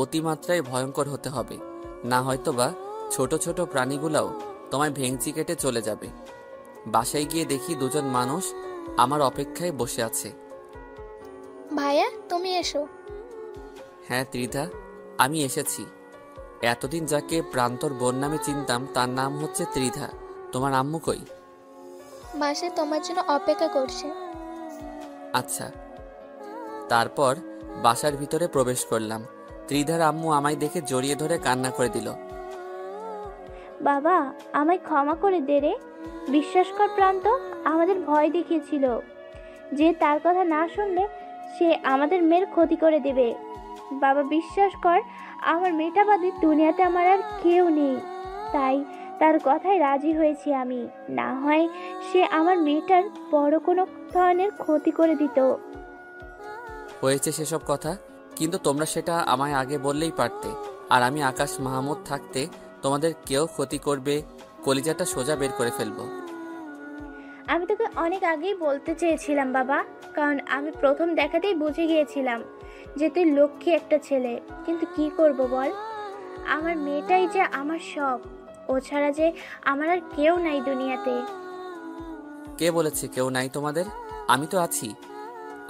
অতিমাত্রায় ভয়ঙ্কর হতে হবে, না হয়তো বা ছোট ছোট প্রাণীগুলাও তোমায় ভেঙচি কেটে চলে যাবে। বাসায় গিয়ে দেখি দুজন মানুষ আমার অপেক্ষায় বসে আছে।
ভাইয়া, তুমি এসো।
হ্যাঁ ত্রিধা, আমি এসেছি। এতদিন যাকে প্রান্তর বোন নামে চিনতাম, তার নাম হচ্ছে ত্রিধা। তোমার আম্মু কই?
বাসায় তোমার জন্য অপেক্ষা করছে।
আচ্ছা। তারপর বাসার ভিতরে প্রবেশ করলাম। ত্রিধার আম্মু আমায় দেখে জড়িয়ে ধরে কান্না করে দিল।
বাবা, আমায় ক্ষমা করে দে রে। বিশ্বাস কর প্রান্ত, আমাদের ভয় দেখিয়েছিল যে তার কথা না শুনলে সে আমাদের মেয়ের ক্ষতি করে দেবে। বাবা বিশ্বাস কর, আমার মেয়েটা বাদে দুনিয়াতে আমার আর কেউ নেই। তাই তার কথায় রাজি হয়েছি আমি। না হয় সে আমার মেয়েটার বড় কোনো ধরনের ক্ষতি করে দিত।
হয়েছে সেসব কথা, কিন্তু তোমরা সেটা আমায় আগে বললেই পারতে। আর আমি আকাশ মাহমুদ থাকতে তোমাদের কেউ ক্ষতি করবে, কলিজাটা সোজা বের করে ফেলবো।
আমি তোকে অনেক আগেই বলতে চেয়েছিলাম বাবা, কারণ আমি প্রথম দেখাতেই বুঝে গিয়েছিলাম যে তুই লক্ষ্মী একটা ছেলে। কিন্তু কি করব বল, আমার মেয়েটাই যে আমার সব। ও ছাড়া যে আমার আর কেউ নাই দুনিয়াতে।
কে বলেছে কেউ নাই তোমাদের? আমি তো আছি।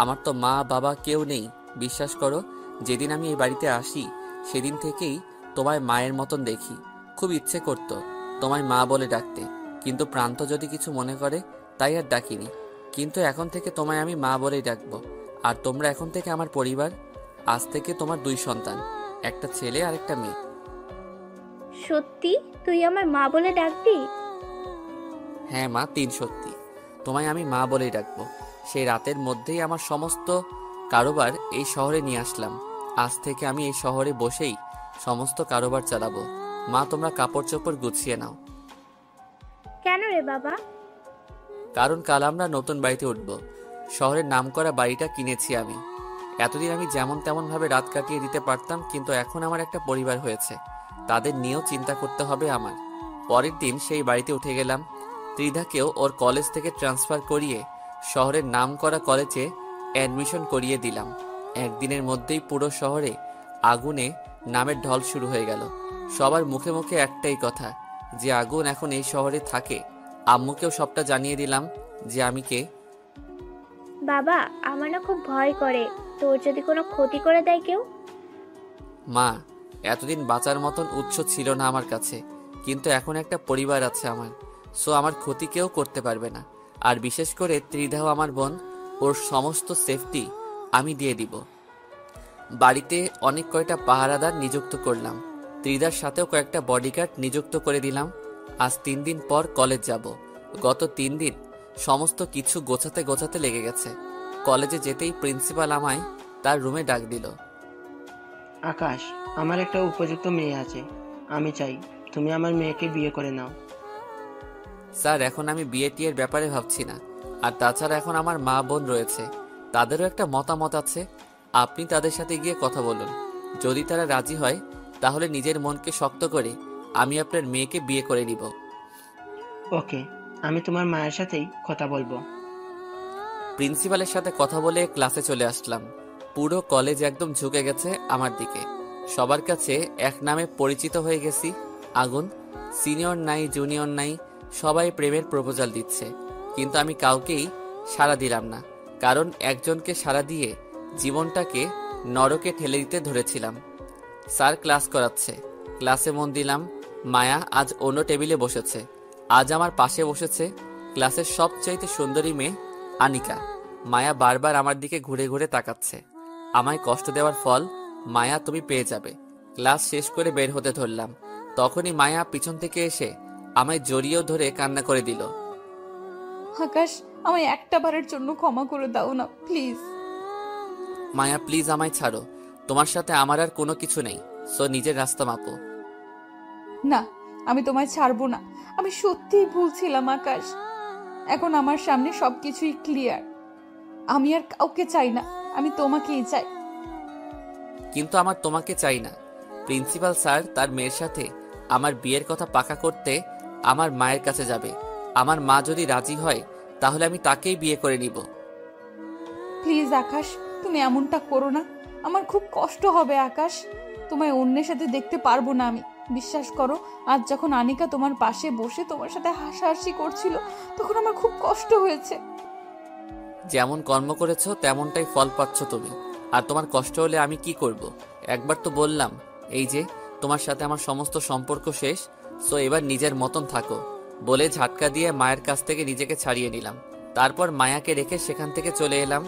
আমার তো মা বাবা কেউ নেই। বিশ্বাস করো, যেদিন আমি এই বাড়িতে আসি সেদিন থেকেই তোমায় মায়ের মতন দেখি। খুব ইচ্ছে করতো তোমায় মা বলে ডাকতে, কিন্তু প্রান্ত যদি কিছু মনে করে তাই আর ডাকিনি। কিন্তু এখন থেকে তোমায় আমি মা বলেই ডাকবো। আর তোমরা এখন থেকে আমার পরিবার। আজ থেকে তোমার 2 সন্তান, একটা ছেলে আর একটা মেয়ে।
সত্যি তুই আমার মা বলে ডাকবি?
হ্যাঁ মা, 3 সত্যি। তোমায় আমি মা বলেই ডাকবো। সেই রাতের মধ্যেই আমার সমস্ত কারোবার এই শহরে নিয়ে আসলাম। আজ থেকে আমি এই শহরে বসেই সমস্ত কারোবার চালাবো। মা, তোমরা কাপড় চোপড় গুছিয়ে নাও।
কেন রে বাবা?
কারণ কাল আমরা নতুন বাড়িতে উঠবো। শহরের নামকরা বাড়িটা কিনেছি আমি। এতদিন আমি যেমন তেমন ভাবে রাত কাটিয়ে দিতে পারতাম, কিন্তু এখন আমার একটা পরিবার হয়েছে, তাদের নিয়েও চিন্তা করতে হবে আমার। পরের দিন সেই বাড়িতে উঠে গেলাম। ত্রিধাকেও ওর কলেজ থেকে ট্রান্সফার করিয়ে শহরের নামকরা কলেজে অ্যাডমিশন করিয়ে দিলাম। একদিনের মধ্যেই পুরো শহরে আগুনে নামের ঢল শুরু হয়ে গেল। সবার মুখে মুখে একটাই কথা, যে আগুন এখন এই শহরে থাকে। আম্মুকেও সবটা জানিয়ে দিলাম যে আমি কে।
বাবা, আমার না খুব ভয় করে, তোর যদি কোনো ক্ষতি করে দেয় কেউ।
মা, এতদিন বাঁচার মতন উৎস ছিল না আমার কাছে, কিন্তু এখন একটা পরিবার আছে আমার। সো আমার ক্ষতি কেউ করতে পারবে না। আর বিশেষ করে ত্রিধাও আমার বোন, ওর সমস্ত সেফটি আমি দিয়ে দিব। বাড়িতে অনেক কয়টা পাহারাদার নিযুক্ত করলাম। ত্রিধার সাথেও কয়েকটা বডিগার্ড নিযুক্ত করে দিলাম। আজ 3 দিন পর কলেজ যাব। গত 3 দিন সমস্ত কিছু গোছাতে গোছাতে লেগে গেছে। কলেজে যেতেই প্রিন্সিপাল আমায় তার রুমে ডাক দিল।
আকাশ, আমার একটা উপযুক্ত মেয়ে আছে, আমি চাই তুমি আমার মেয়েকে বিয়ে করে নাও।
স্যার, এখন আমি বিয়ে টিয়ের ব্যাপারে ভাবছি না। আর তাছাড়া এখন আমার মা বোন রয়েছে, তাদেরও একটা মতামত আছে। আপনি তাদের সাথে গিয়ে কথা বলুন। যদি তারা রাজি হয় তাহলে নিজের মনকে শক্ত করে আমি আপনার মেয়েকে বিয়ে করে নিব।
ওকে, আমি তোমার মায়ের সাথেই কথা বলবো।
প্রিন্সিপালের সাথে কথা বলে ক্লাসে চলে আসলাম। পুরো কলেজ একদম ঝুঁকে গেছে আমার দিকে। সবার কাছে এক নামে পরিচিত হয়ে গেছি, আগুন। সিনিয়র নাই, জুনিয়র নাই, সবাই প্রেমের প্রপোজাল দিচ্ছে, কিন্তু আমি কাউকেই সাড়া দিলাম না। কারণ একজনকে সাড়া দিয়ে জীবনটাকে নরকে ঠেলে দিতে ধরেছিলাম। স্যার ক্লাস করাচ্ছে, ক্লাসে মন দিলাম। মায়া আজ অন্য টেবিলে বসেছে। আজ আমার পাশে বসেছে ক্লাসের সবচাইতে সুন্দরী মেয়ে আনিকা। মায়া বারবার আমার দিকে ঘুরে ঘুরে তাকাচ্ছে। আমায় কষ্ট দেওয়ার ফল মায়া তুমি পেয়ে যাবে। ক্লাস শেষ করে বের হতে ধরলাম, তখনই মায়া পিছন থেকে এসে আমায় জড়িয়েও ধরে কান্না করে দিল।
আকাশ, আমায় একটা বারের জন্য ক্ষমা করে দাও না প্লিজ।
মায়া প্লিজ আমায় ছাড়ো। তোমার সাথে আমার আর কোনো কিছু নেই। সো নিজের রাস্তা মাপো।
না, আমি তোমায় ছাড়বো না। আমি সত্যিই ভুলছিলাম আকাশ। এখন আমার সামনে সবকিছুই ক্লিয়ার। আমি আর কাউকে চাই না, আমি তোমাকেই চাই।
কিন্তু আমার তোমাকে চাই না। প্রিন্সিপাল স্যার তার মেয়ের সাথে আমার বিয়ের কথা পাকা করতে আমার মায়ের কাছে যাবে। আমার মা যদি রাজি হয় তাহলে আমি তাকেই বিয়ে করে নিব।
প্লিজ আকাশ, তুমি এমনটা করো না। আমার খুব কষ্ট হবে আকাশ। তোমায় অন্যের সাথে দেখতে পারবো না আমি। বিশ্বাস করো, আজ যখন আনিকা তোমার পাশে বসে তোমার সাথে হাসাহাসি করছিল তখন আমার খুব কষ্ট হয়েছে।
যেমন কর্ম করেছো তেমনটাই ফল পাচ্ছ তুমি। আর তোমার কষ্ট হলে আমি কি করব? একবার তো বললাম, এই যে তোমার সাথে আমার সমস্ত সম্পর্ক শেষ, সো এবার নিজের মতন থাকো বলে ঝাটকা দিয়ে মায়ের কাছ থেকে নিজেকে ছাড়িয়ে নিলাম। তারপর মায়াকে রেখে সেখান থেকে চলে এলাম।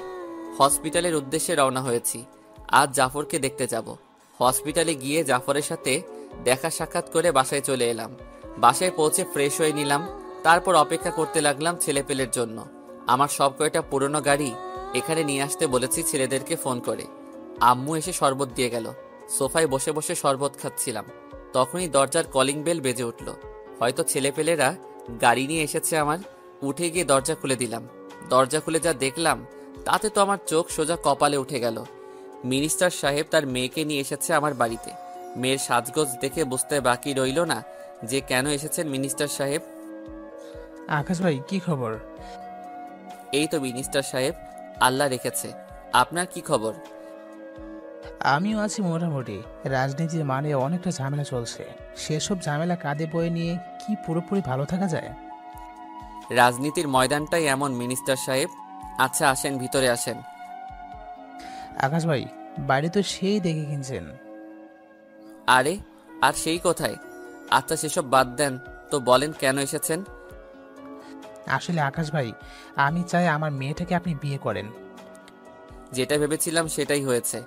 হসপিটালের উদ্দেশ্যে রওনা হয়েছি। আজ জাফরকে দেখতে যাব। হসপিটালে গিয়ে জাফরের সাথে দেখা সাক্ষাৎ করে বাসায় চলে এলাম। বাসায় পৌঁছে ফ্রেশ হয়ে নিলাম। তারপর অপেক্ষা করতে লাগলাম ছেলেপেলের জন্য। আমার সব কয়টা পুরনো গাড়ি এখানে নিয়ে আসতে বলেছি ছেলেদেরকে ফোন করে। আম্মু এসে শরবত দিয়ে গেল। সোফায় বসে বসে শরবত খাচ্ছিলাম, তখনই দরজার কলিং বেল বেজে উঠল। হয়তো ছেলেপেলেরা গাড়ি নিয়ে এসেছে আমার। উঠে গিয়ে দরজা খুলে দিলাম। দরজা খুলে যা দেখলাম তাতে তো আমার চোখ সোজা কপালে উঠে গেল। মিনিস্টার সাহেব তার মেয়েকে নিয়ে এসেছে আমার বাড়িতে। মেয়ের সাজগোজ দেখে বুঝতে বাকি রইল না যে কেন এসেছেন মিনিস্টার সাহেব।
আকাশ ভাই, কি খবর?
এই তো মিনিস্টার সাহেব, আল্লাহ রেখেছে। আপনার কি খবর?
আমিও আছি মোটামুটি। রাজনীতির মানে অনেকটা ঝামেলা চলছে। সেসব ঝামেলা কাঁধে বয়ে নিয়ে কি পুরোপুরি ভালো থাকা যায়?
রাজনীতির ময়দানটাই এমন মিনিস্টার সাহেব। আচ্ছা আসেন, ভিতরে আসেন।
আকাশ ভাই, বাইরে তো সেই দেখে কিনছেন।
আরে আর সেই কোথায়? আচ্ছা সেসব বাদ দেন তো, বলেন কেন এসেছেন?
আসলে আকাশ ভাই, আমি চাই আমার মেয়েটাকে আপনি বিয়ে করেন।
যেটা ভেবেছিলাম সেটাই হয়েছে।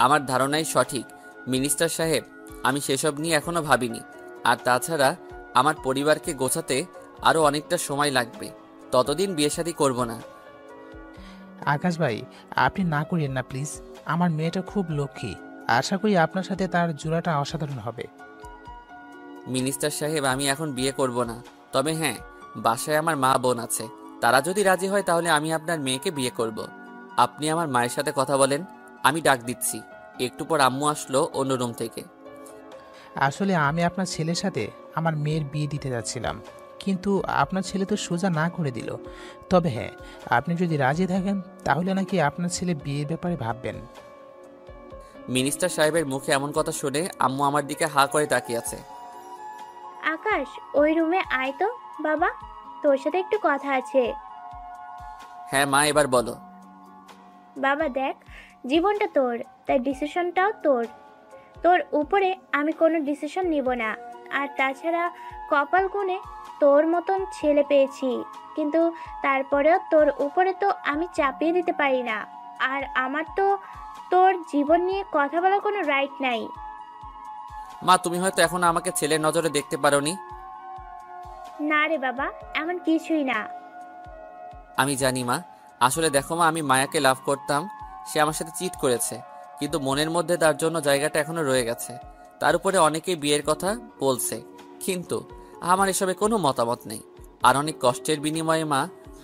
আমার ধারণাই সঠিক মিনিস্টার সাহেব। আমি সেসব নিয়ে এখনো ভাবিনি। আর তাছাড়া আমার পরিবারকে গোছাতে আরও অনেকটা সময় লাগবে। ততদিন বিয়ে শাদী করব না।
আকাশ ভাই, আপনি না করিয়েন না প্লিজ। আমার মেয়েটা খুব লক্ষ্মী। আশা করি আপনার সাথে তার জোড়াটা অসাধারণ হবে।
মিনিস্টার সাহেব, আমি এখন বিয়ে করব না। তবে হ্যাঁ, বাসায় আমার মা বোন আছে। তারা যদি রাজি হয় তাহলে আমি আপনার মেয়েকে বিয়ে করব। আপনি আমার মায়ের সাথে কথা বলেন, আমি ডাক দিচ্ছি। একটু পর আম্মু আসলো অন্য রুম থেকে।
আসলে আমি আপনার ছেলের সাথে আমার মেয়ের বিয়ে দিতে যাচ্ছিলাম, কিন্তু আপনার ছেলে তো সোজা না করে দিল। তবে হ্যাঁ, আপনি যদি রাজি থাকেন তাহলে নাকি আপনার ছেলে বিয়ের ব্যাপারে ভাববেন।
মিনিস্টার সাহেবের মুখে এমন কথা শুনে আম্মু আমার দিকে হা করে তাকিয়ে আছে।
আকাশ, ওই রুমে আয় তো বাবা, তোর সাথে একটু কথা আছে।
হ্যাঁ মা, এবার বলো।
বাবা দেখ, জীবনটা তোর, তাই ডিসিশনটাও তোর। তোর উপরে আমি কোনো ডিসিশন নিব না। আর তাছাড়া কপাল গুনে তোর মতন ছেলে পেয়েছি, কিন্তু তারপরেও তোর উপরে তো আমি চাপিয়ে দিতে পারি না। আর আমার তো তোর জীবন নিয়ে কথা বলার কোনো রাইট নাই।
মা, তুমি হয়তো এখনো আমাকে ছেলের নজরে দেখতে পারোনি।
না রে বাবা, এমন কিছুই না।
আমি জানি মা। আসলে দেখো মা, আমি মায়াকে লাভ করতাম। সে আমার সাথে চিট করেছে, কিন্তু মনের মধ্যে তার জন্য জায়গাটা এখনো রয়ে গেছে। তার উপরে অনেকেই বিয়ের কথা বলছে, কিন্তু আমার এসবে কোনো মতামত নেই। আর অনেক কষ্টের বিনিময়ে মা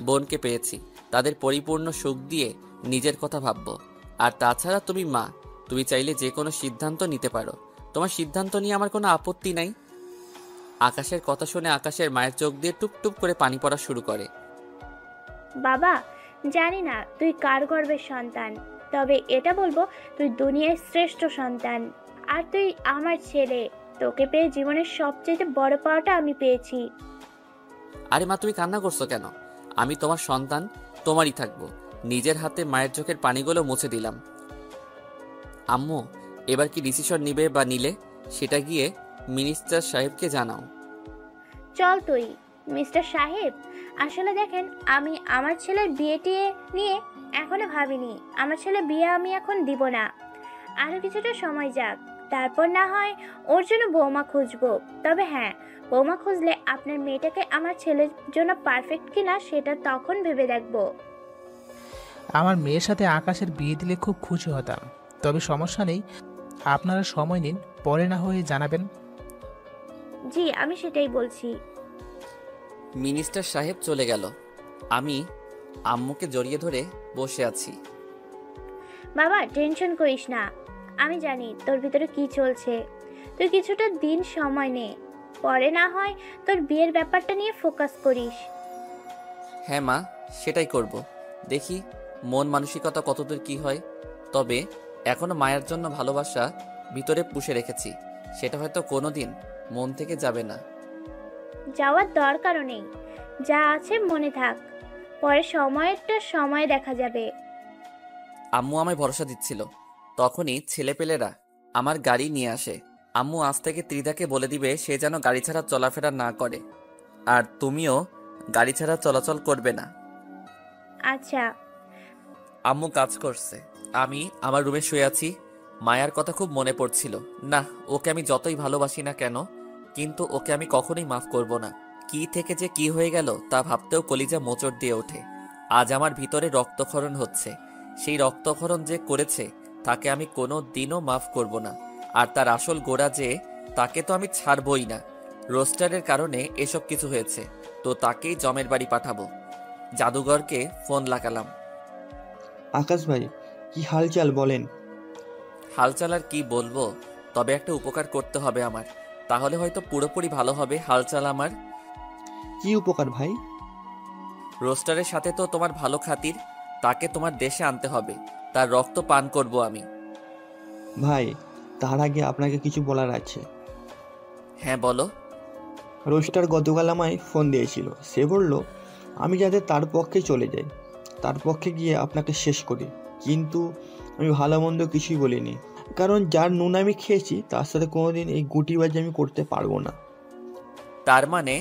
বোনকে পেয়েছি। তাদের পরিপূর্ণ সুখ দিয়ে নিজের কথা ভাববো। আর তাছাড়া তুমি মা, তুমি চাইলে যে কোনো সিদ্ধান্ত নিতে পারো। তোমার সিদ্ধান্ত নিয়ে আমার কোনো আপত্তি নাই। আকাশের কথা শুনে আকাশের মায়ের চোখ দিয়ে টুপটুপ করে পানি পড়া শুরু করে।
বাবা, জানি না তুই কার গর্ভের সন্তান, তবে এটা বলবো তুই দুনিয়ার শ্রেষ্ঠ সন্তান। আর তুই আমার ছেলে। তোকে পেয়ে জীবনের সবচেয়ে বড় পাওয়াটা আমি পেয়েছি।
আরে মা, তুমি কান্না করছো কেন? আমি তোমার সন্তান, তোমারই থাকবো। নিজের হাতে মায়ের চোখের পানিগুলো মুছে দিলাম। আম্মু, এবার কি ডিসিশন নিবে বা নিলে সেটা গিয়ে মিনিস্টার সাহেবকে জানাও।
চল তুই। মিস্টার সাহেব, আসলে দেখেন, আমি আমার ছেলের বিয়েটি নিয়ে এখনো ভাবিনি। আমার ছেলে বিয়ে আমি এখন দিব না। আরো কিছুটা সময় যাক, তারপর না হয় ওর জন্য বৌমা খুঁজবো। তবে হ্যাঁ, বৌমা খুঁজলে আপনার মেয়েটাকে আমার ছেলের জন্য পারফেক্ট কিনা সেটা তখন ভেবে দেখবো।
আমার মেয়ের সাথে আকাশের বিয়ে দিলে খুব খুশি হতাম। তবে সমস্যা নেই, আপনারা সময় নিন, পরে না হয়ে জানাবেন।
জি, আমি সেটাই বলছি।
মিনিস্টার সাহেব চলে গেল। আমি আম্মুকে জড়িয়ে ধরে বসে আছি।
বাবা, টেনশন করিস না। আমি জানি তোর ভিতরে কি চলছে। তুই কিছুটা দিন সময় নে, পরে না হয় তোর বিয়ের ব্যাপারটা নিয়ে ফোকাস করিস।
হ্যাঁ মা, সেটাই করব। দেখি মন মানসিকতা কতদূর কি হয়। তবে এখনো মায়ের জন্য ভালোবাসা ভিতরে পুষে রেখেছি। সেটা হয়তো কোনোদিন মন থেকে যাবে না।
যাওয়ার দরকারও নেই, যা আছে মনে থাক। পরে সময়েরটা সময় দেখা যাবে।
আম্মু আমায় ভরসা দিচ্ছিল। তখনই ছেলেপেলেরা আমার গাড়ি নিয়ে আসে। আম্মু আজ থেকে ত্রিধাকে বলে দিবে সে যেন গাড়ি ছাড়া চলাফেরা না করে। আর তুমিও গাড়ি ছাড়া চলাচল করবে না।
আচ্ছা।
আম্মু কাজ করছে, আমি আমার রুমে শুয়ে আছি। মায়ার কথা খুব মনে পড়ছিল। না, ওকে আমি যতই ভালোবাসি না কেন, কিন্তু ওকে আমি কখনোই মাফ করব না। কি থেকে যে কি হয়ে গেল তা ভাবতেও কলিজা মোচড় দিয়ে ওঠে। আজ আমার ভিতরে রক্তক্ষরণ হচ্ছে। সেই রক্তক্ষরণ যে করেছে তাকে আমি কোনো দিনও মাফ করব না। আর তার আসল গোড়া যে, তাকে তো আমি ছাড়বই না।
রোস্টারের কারণে এসব কিছু হয়েছে, তো তাকেই জমের বাড়ি পাঠাবো। জাদুঘরকে ফোন লাগালাম।
আকাশ ভাই, কি হালচাল বলেন?
হালচাল আর কি বলবো, তবে একটা উপকার করতে হবে আমার, তাহলে হয়তো পুরোপুরি ভালো হবে হালচাল আমার।
কি উপকার ভাই?
রোস্টারের সাথে তো তোমার ভালো খাতির, তাকে তোমার দেশে আনতে হবে, তার রক্ত পান করব আমি।
ভাই, তার আগে আপনাকে কিছু বলার আছে।
হ্যাঁ বলো।
রোস্টার গতকাল আমায় ফোন দিয়েছিল। সে বলল আমি যাতে তার পক্ষে চলে যাই, তার পক্ষে গিয়ে আপনাকে শেষ করি। কিন্তু আমি ভালো মন্দ কিছুই বলিনি, কারণ যার নুন আমি খেয়েছি তার সাথে কোনোদিন এই গুটিবাজি আমি করতে পারবো না।
তার মানে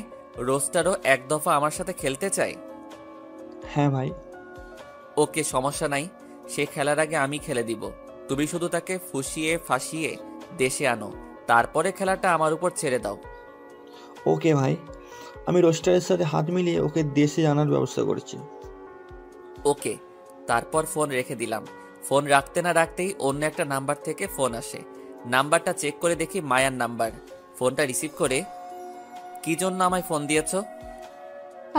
রোস্টারও এক দফা আমার সাথে খেলতে চায়?
হ্যাঁ ভাই।
ওকে, সমস্যা নাই, সে খেলার আগে আমি খেলে দিব। তুমি শুধু তাকে ফুসিয়ে ফাঁসিয়ে দেশে আনো, তারপরে খেলাটা আমার উপর ছেড়ে দাও।
ওকে ভাই, আমি রোস্টারের সাথে হাত মিলিয়ে ওকে দেশে আনার ব্যবস্থা করছি।
ওকে। তারপর ফোন রেখে দিলাম। ফোন রাখতে না রাখতেই অন্য একটা নাম্বার থেকে ফোন আসে। নাম্বারটা চেক করে দেখি মায়ার নাম্বার। ফোনটা রিসিভ করে, কি জন্য আমায় ফোন দিয়েছো?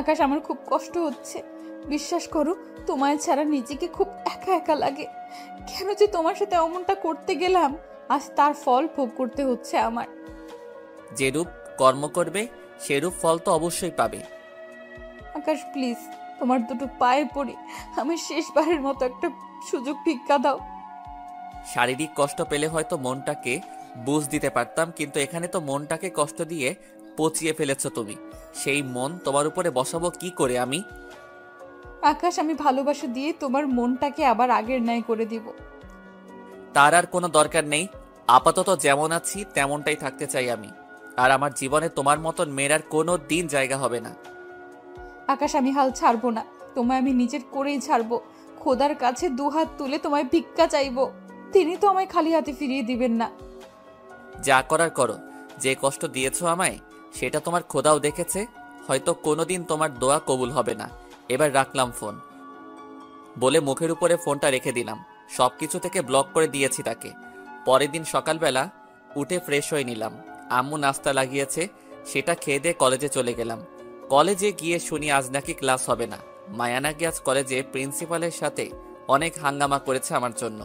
আকাশ, আমার খুব কষ্ট হচ্ছে, বিশ্বাস করো, তোমায় ছাড়া নিজেকে খুব একা একা লাগে। কেন যে তোমার সাথে অমনটা করতে গেলাম, আজ তার ফল ভোগ করতে হচ্ছে আমার।
যেরূপ কর্ম করবে সেরূপ ফল তো অবশ্যই পাবে।
আকাশ প্লিজ, তোমার দুটো পায়ে পড়ি, আমি শেষবারের মতো একটা সুযোগ ভিক্ষা দাও।
শারীরিক কষ্ট পেলে হয়তো মনটাকে বুঝ দিতে পারতাম, কিন্তু এখানে তো মনটাকে কষ্ট দিয়ে পচিয়ে ফেলেছো তুমি। সেই মন তোমার উপরে বসাবো কি করে আমি?
আকাশ, আমি ভালোবাসা দিয়ে তোমার মনটাকে আবার আগের ন্যায় করে দিব।
তার আর কোনো দরকার নেই, আপাতত যেমন আছি তেমনটাই থাকতে চাই আমি। আর আমার জীবনে তোমার মতন মেয়ের আর কোনো দিন জায়গা হবে না।
আকাশ, আমি হাল ছাড়বো না, তোমায় আমি নিজের করেই ছাড়বো। খোদার কাছে দুহাত তুলে তোমায় ভিক্ষা চাইবো, তিনি তো আমায় খালি হাতে ফিরিয়ে দিবেন না।
যা করার করো, যে কষ্ট দিয়েছো আমায় সেটা তোমার খোদাও দেখেছে, হয়তো কোনোদিন তোমার দোয়া কবুল হবে না। এবার রাখলাম ফোন বলে মুখের উপরে ফোনটা রেখে দিলাম। সবকিছু থেকে ব্লক করে দিয়েছি তাকে। পরের দিন সকালবেলা উঠে ফ্রেশ হয়ে নিলাম। আম্মু নাস্তা লাগিয়েছে, সেটা খেয়ে দিয়ে কলেজে চলে গেলাম। কলেজে গিয়ে শুনি আজ নাকি ক্লাস হবে না। মায়া নাকি আজ কলেজে প্রিন্সিপালের সাথে অনেক হাঙ্গামা করেছে আমার জন্য,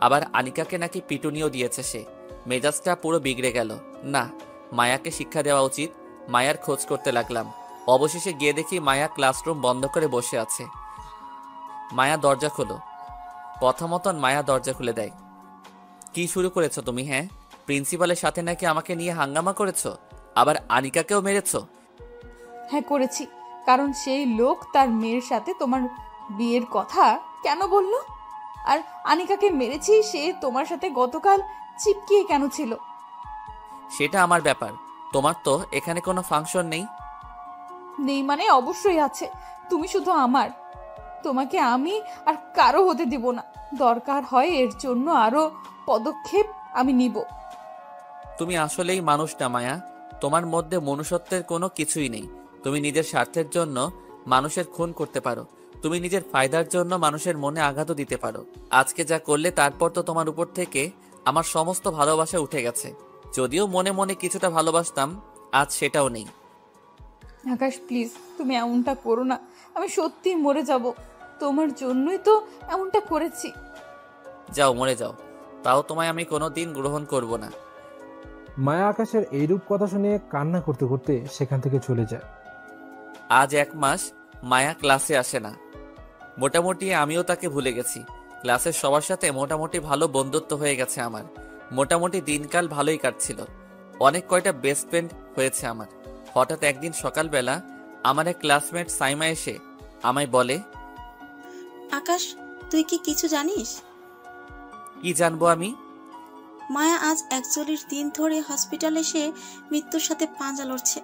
আবার আনিকাকে নাকি পিটুনিও দিয়েছে সে। মেজাজটা পুরো বিগড়ে গেল। না, মায়াকে শিক্ষা দেওয়া উচিত। মায়ার খোঁজ করতে লাগলাম। অবশেষে গিয়ে দেখি মায়া ক্লাসরুম বন্ধ করে বসে আছে। মায়া দরজা খোলো, কথা মতন মায়া দরজা খুলে দেয়। কি শুরু করেছো তুমি? হ্যাঁ, প্রিন্সিপালের সাথে নাকি আমাকে নিয়ে হাঙ্গামা করেছো, আবার আনিকাকেও মেরেছো?
হ্যাঁ করেছি, কারণ সেই লোক তার মেয়ের সাথে তোমার বিয়ের কথা কেন বললো? আর আনিকাকে মেরেছি, সে তোমার সাথে গতকাল চিপকিয়ে কেন ছিল?
সেটা আমার ব্যাপার, তোমার তো এখানে কোনো ফাংশন নেই।
নেই মানে অবশ্যই আছে, তুমি শুধু আমার, তোমাকে আমি আর কারো হতে দিব না। দরকার হয় এর জন্য আরো পদক্ষেপ আমি নিব।
তুমি আসলেই মানুষ না মায়া, তোমার মধ্যে মনুষ্যত্বের কোনো কিছুই নেই। তুমি নিজের স্বার্থের জন্য মানুষের খুন করতে পারো, তুমি নিজের ফায়দার জন্য মানুষের মনে আঘাতও দিতে পারো। আজকে যা করলে তারপর তো তোমার উপর থেকে আমার সমস্ত ভালোবাসা উঠে গেছে। যদিও মনে মনে কিছুটা ভালোবাসতাম, আজ সেটাও নেই।
আকাশ প্লিজ, তুমি এমনটা করো না, আমি সত্যি মরে যাব। তোমার জন্যই তো এমনটা করেছি।
যাও, মরে যাও, তাও তোমায় আমি কোনোদিন গ্রহণ করব না।
মায়া আকাশের এইরূপ কথা শুনে কান্না করতে করতে সেখান থেকে চলে যায়।
আজ 1 মাস মায়া ক্লাসে আসে না। মোটামুটি আমিও তাকে ভুলে গেছি। ক্লাসের সবার সাথে মোটামুটি ভালো বন্ধুত্ব হয়ে গেছে আমার। মোটামুটি দিনকাল ভালোই কাটছিল। অনেক কয়টা বেস্ট ফ্রেন্ড হয়েছে আমার। হঠাৎ একদিন সকালবেলা আমার এক ক্লাসমেট সাইমা এসে আমায় বলে,
আকাশ, তুই কি কিছু জানিস?
কি জানবো আমি?
মায়া আজ 41 দিন ধরে হসপিটালে এসে মৃত্যুর সাথে পাঞ্জা লড়ছে।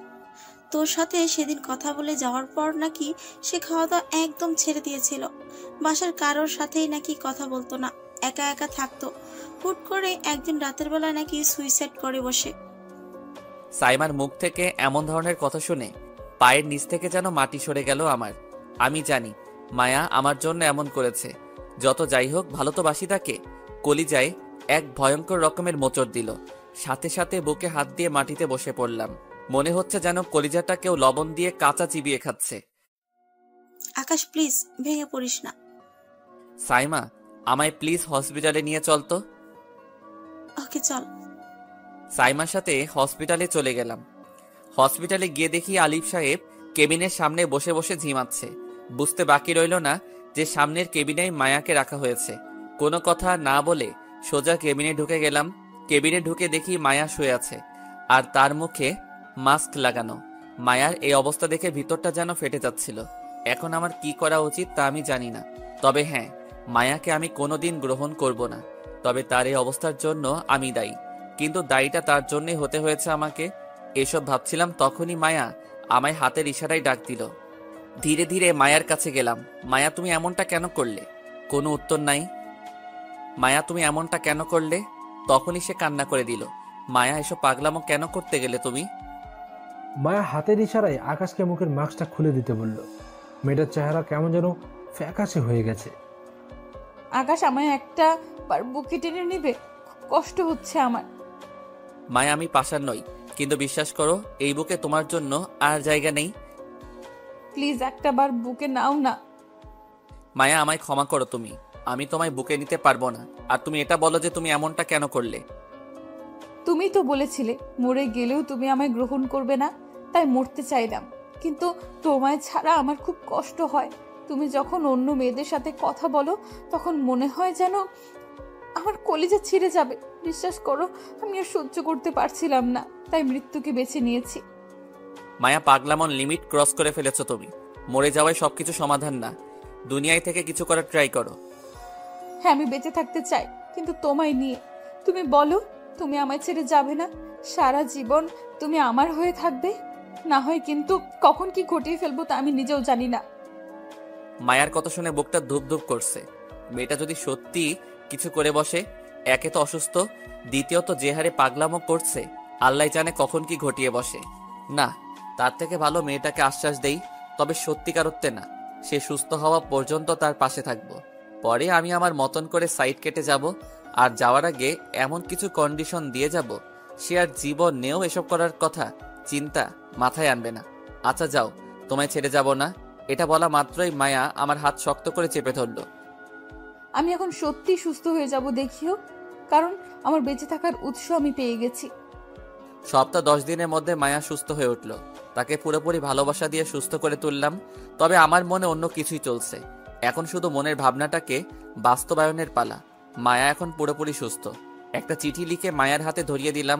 তোর সাথে সেদিন কথা বলে যাওয়ার পর নাকি সে খাওয়া দাওয়া একদম ছেড়ে দিয়েছিল। বাসার কারোর সাথেই নাকি কথা বলতো না, একা একা থাকতো। হুট করে একদিন রাতের বেলায় নাকি সুইসাইড করে বসে।
সাইমার মুখ থেকে এমন ধরনের কথা শুনে পায়ের নিচ থেকে যেন মাটি সরে গেল আমার। আমি জানি মায়া আমার জন্য এমন করেছে। যত যাই হোক, ভালো তো বাসি তাকে। কলিজায় এক ভয়ঙ্কর রকমের মোচড় দিল। সাথে সাথে বুকে হাত দিয়ে মাটিতে বসে পড়লাম। মনে হচ্ছে যেন কলিজাটা কেউ লবণ দিয়ে কাঁচা চিবিয়ে খাচ্ছে।
আকাশ প্লিজ ভেঙে পড়িস না।
সাইমা, আমায় প্লিজ হসপিটালে নিয়ে চল তো।
ওকে চল।
সাইমার সাথে হসপিটালে চলে গেলাম। হসপিটালে গিয়ে দেখি আলিফ সাহেব কেবিনের সামনে বসে বসে ঝিমাচ্ছে। বুঝতে বাকি রইল না যে সামনের কেবিনেই মায়াকে রাখা হয়েছে। কোনো কথা না বলে সোজা কেবিনে ঢুকে গেলাম। কেবিনে ঢুকে দেখি মায়া শুয়ে আছে, আর তার মুখে মাস্ক লাগানো। মায়ার এই অবস্থা দেখে ভিতরটা যেন ফেটে যাচ্ছিল। এখন আমার কি করা উচিত তা আমি জানি না। তবে হ্যাঁ, মায়াকে আমি কোনোদিন গ্রহণ করব না। তবে তার এই অবস্থার জন্য আমি দায়ী, কিন্তু দায়ীটা তার জন্যই হতে হয়েছে আমাকে। এসব ভাবছিলাম তখনই মায়া আমায় হাতের ইশারায় ডাক দিল। ধীরে ধীরে মায়ার কাছে গেলাম। মায়া, তুমি এমনটা কেন করলে? কোনো উত্তর নাই। মায়া, তুমি এমনটা কেন করলে? তখনই সে কান্না করে দিল। মায়া, এসব পাগলামো কেন করতে গেলে তুমি?
মায়া হাতের ইশারায় আকাশকে মুখের মাস্কটা খুলে দিতে বলল। মেয়েটার চেহারা কেমন যেন ফ্যাকাশে হয়ে গেছে।
আকাশ, আমায় একটা বার বুকে টেনে নিবে, খুব কষ্ট হচ্ছে আমার।
মায়া, আমি পাষাণ নই, কিন্তু বিশ্বাস করো এই বুকে তোমার জন্য আর জায়গা নেই।
প্লিজ একটা বার বুকে নাও না।
মায়া, আমায় ক্ষমা করো তুমি। আমি তোমায় বুকে নিতে পারবো না। আর তুমি এটা বলো যে তুমি এমনটা কেন করলে?
তুমি তো বলেছিলে মরে গেলেও তুমি আমায় গ্রহণ করবে না, তাই মরতে চাইলাম। কিন্তু তোমায় ছাড়া আমার খুব কষ্ট হয়। তুমি যখন অন্য মেয়েদের সাথে কথা বলো তখন মনে হয় যেন আমার কলিজা ছিঁড়ে যাবে। বিশ্বাস করো, আমি আর সহ্য করতে পারছিলাম না, তাই মৃত্যুকে বেছে নিয়েছি।
মায়া, পাগলামন লিমিট ক্রস করে ফেলেছো তুমি। মরে যাওয়াই সবকিছু সমাধান না। দুনিয়ায় থেকে কিছু করার ট্রাই করো।
হ্যাঁ, আমি বেঁচে থাকতে চাই, কিন্তু তোমায় নিয়ে। তুমি বলো, তুমি আমায় ছেড়ে যাবে না? সারা জীবন তুমি আমার হয়ে থাকবে? না হয় কিন্তু কখন কি ঘটিয়ে ফেলবো তা আমি নিজেও জানি না।
মায়ার কথা শুনে বুকটা ধুপ ধুপ করছে। মেয়েটা যদি সত্যি কিছু করে বসে, একে তো অসুস্থ, দ্বিতীয়ত যে হারে পাগলামো করছে, আল্লাহ জানে কখন কি ঘটিয়ে বসে। না, তার থেকে ভালো মেয়েটাকে আশ্বাস দেই, তবে সত্যিকার অর্থে না। সে সুস্থ হওয়া পর্যন্ত তার পাশে থাকবো। পরে আমি আমার মতন করে সাইড কেটে যাব। আর যাওয়ার আগে এমন কিছু কন্ডিশন দিয়ে যাব, সে আর জীবনেও এসব করার কথা চিন্তা মাথায় আনবে না। আচ্ছা যাও, তোমায় ছেড়ে যাব না। এটা বলা মাত্রই মায়া আমার হাত শক্ত করে চেপে ধরল।
আমি এখন সত্যি সুস্থ হয়ে যাব দেখিও, কারণ আমার বেঁচে থাকার উৎস আমি পেয়ে গেছি।
সপ্তাহ 10 দিনের মধ্যে মায়া সুস্থ হয়ে উঠল। তাকে পুরোপুরি ভালোবাসা দিয়ে সুস্থ করে তুললাম। তবে আমার মনে অন্য কিছুই চলছে। এখন শুধু মনের ভাবনাটাকে বাস্তবায়নের পালা। মায়া এখন পুরোপুরি সুস্থ। একটা চিঠি লিখে মায়ার হাতে ধরিয়ে দিলাম।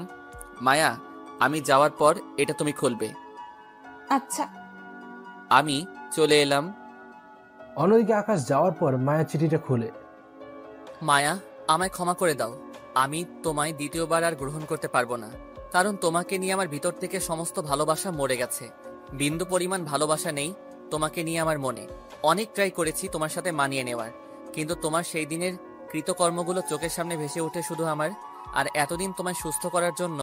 মায়া, আমি যাওয়ার পর এটা তুমি খুলবে।
আচ্ছা।
আমি চলে এলাম।
অন্যদিকে আকাশ যাওয়ার পর মায়া চিঠিটা খুলে।
মায়া, আমায় ক্ষমা করে দাও। আমি তোমায় দ্বিতীয়বার আর গ্রহণ করতে পারবো না, কারণ তোমাকে নিয়ে আমার ভিতর থেকে সমস্ত ভালোবাসা মরে গেছে। বিন্দু পরিমাণ ভালোবাসা নেই তোমাকে নিয়ে আমার মনে। অনেক ট্রাই করেছি তোমার সাথে মানিয়ে নেওয়ার, কিন্তু তোমার সেই দিনের কৃতকর্মগুলো চোখের সামনে ভেসে ওঠে শুধু আমার। আর এতদিন তোমায় সুস্থ করার জন্য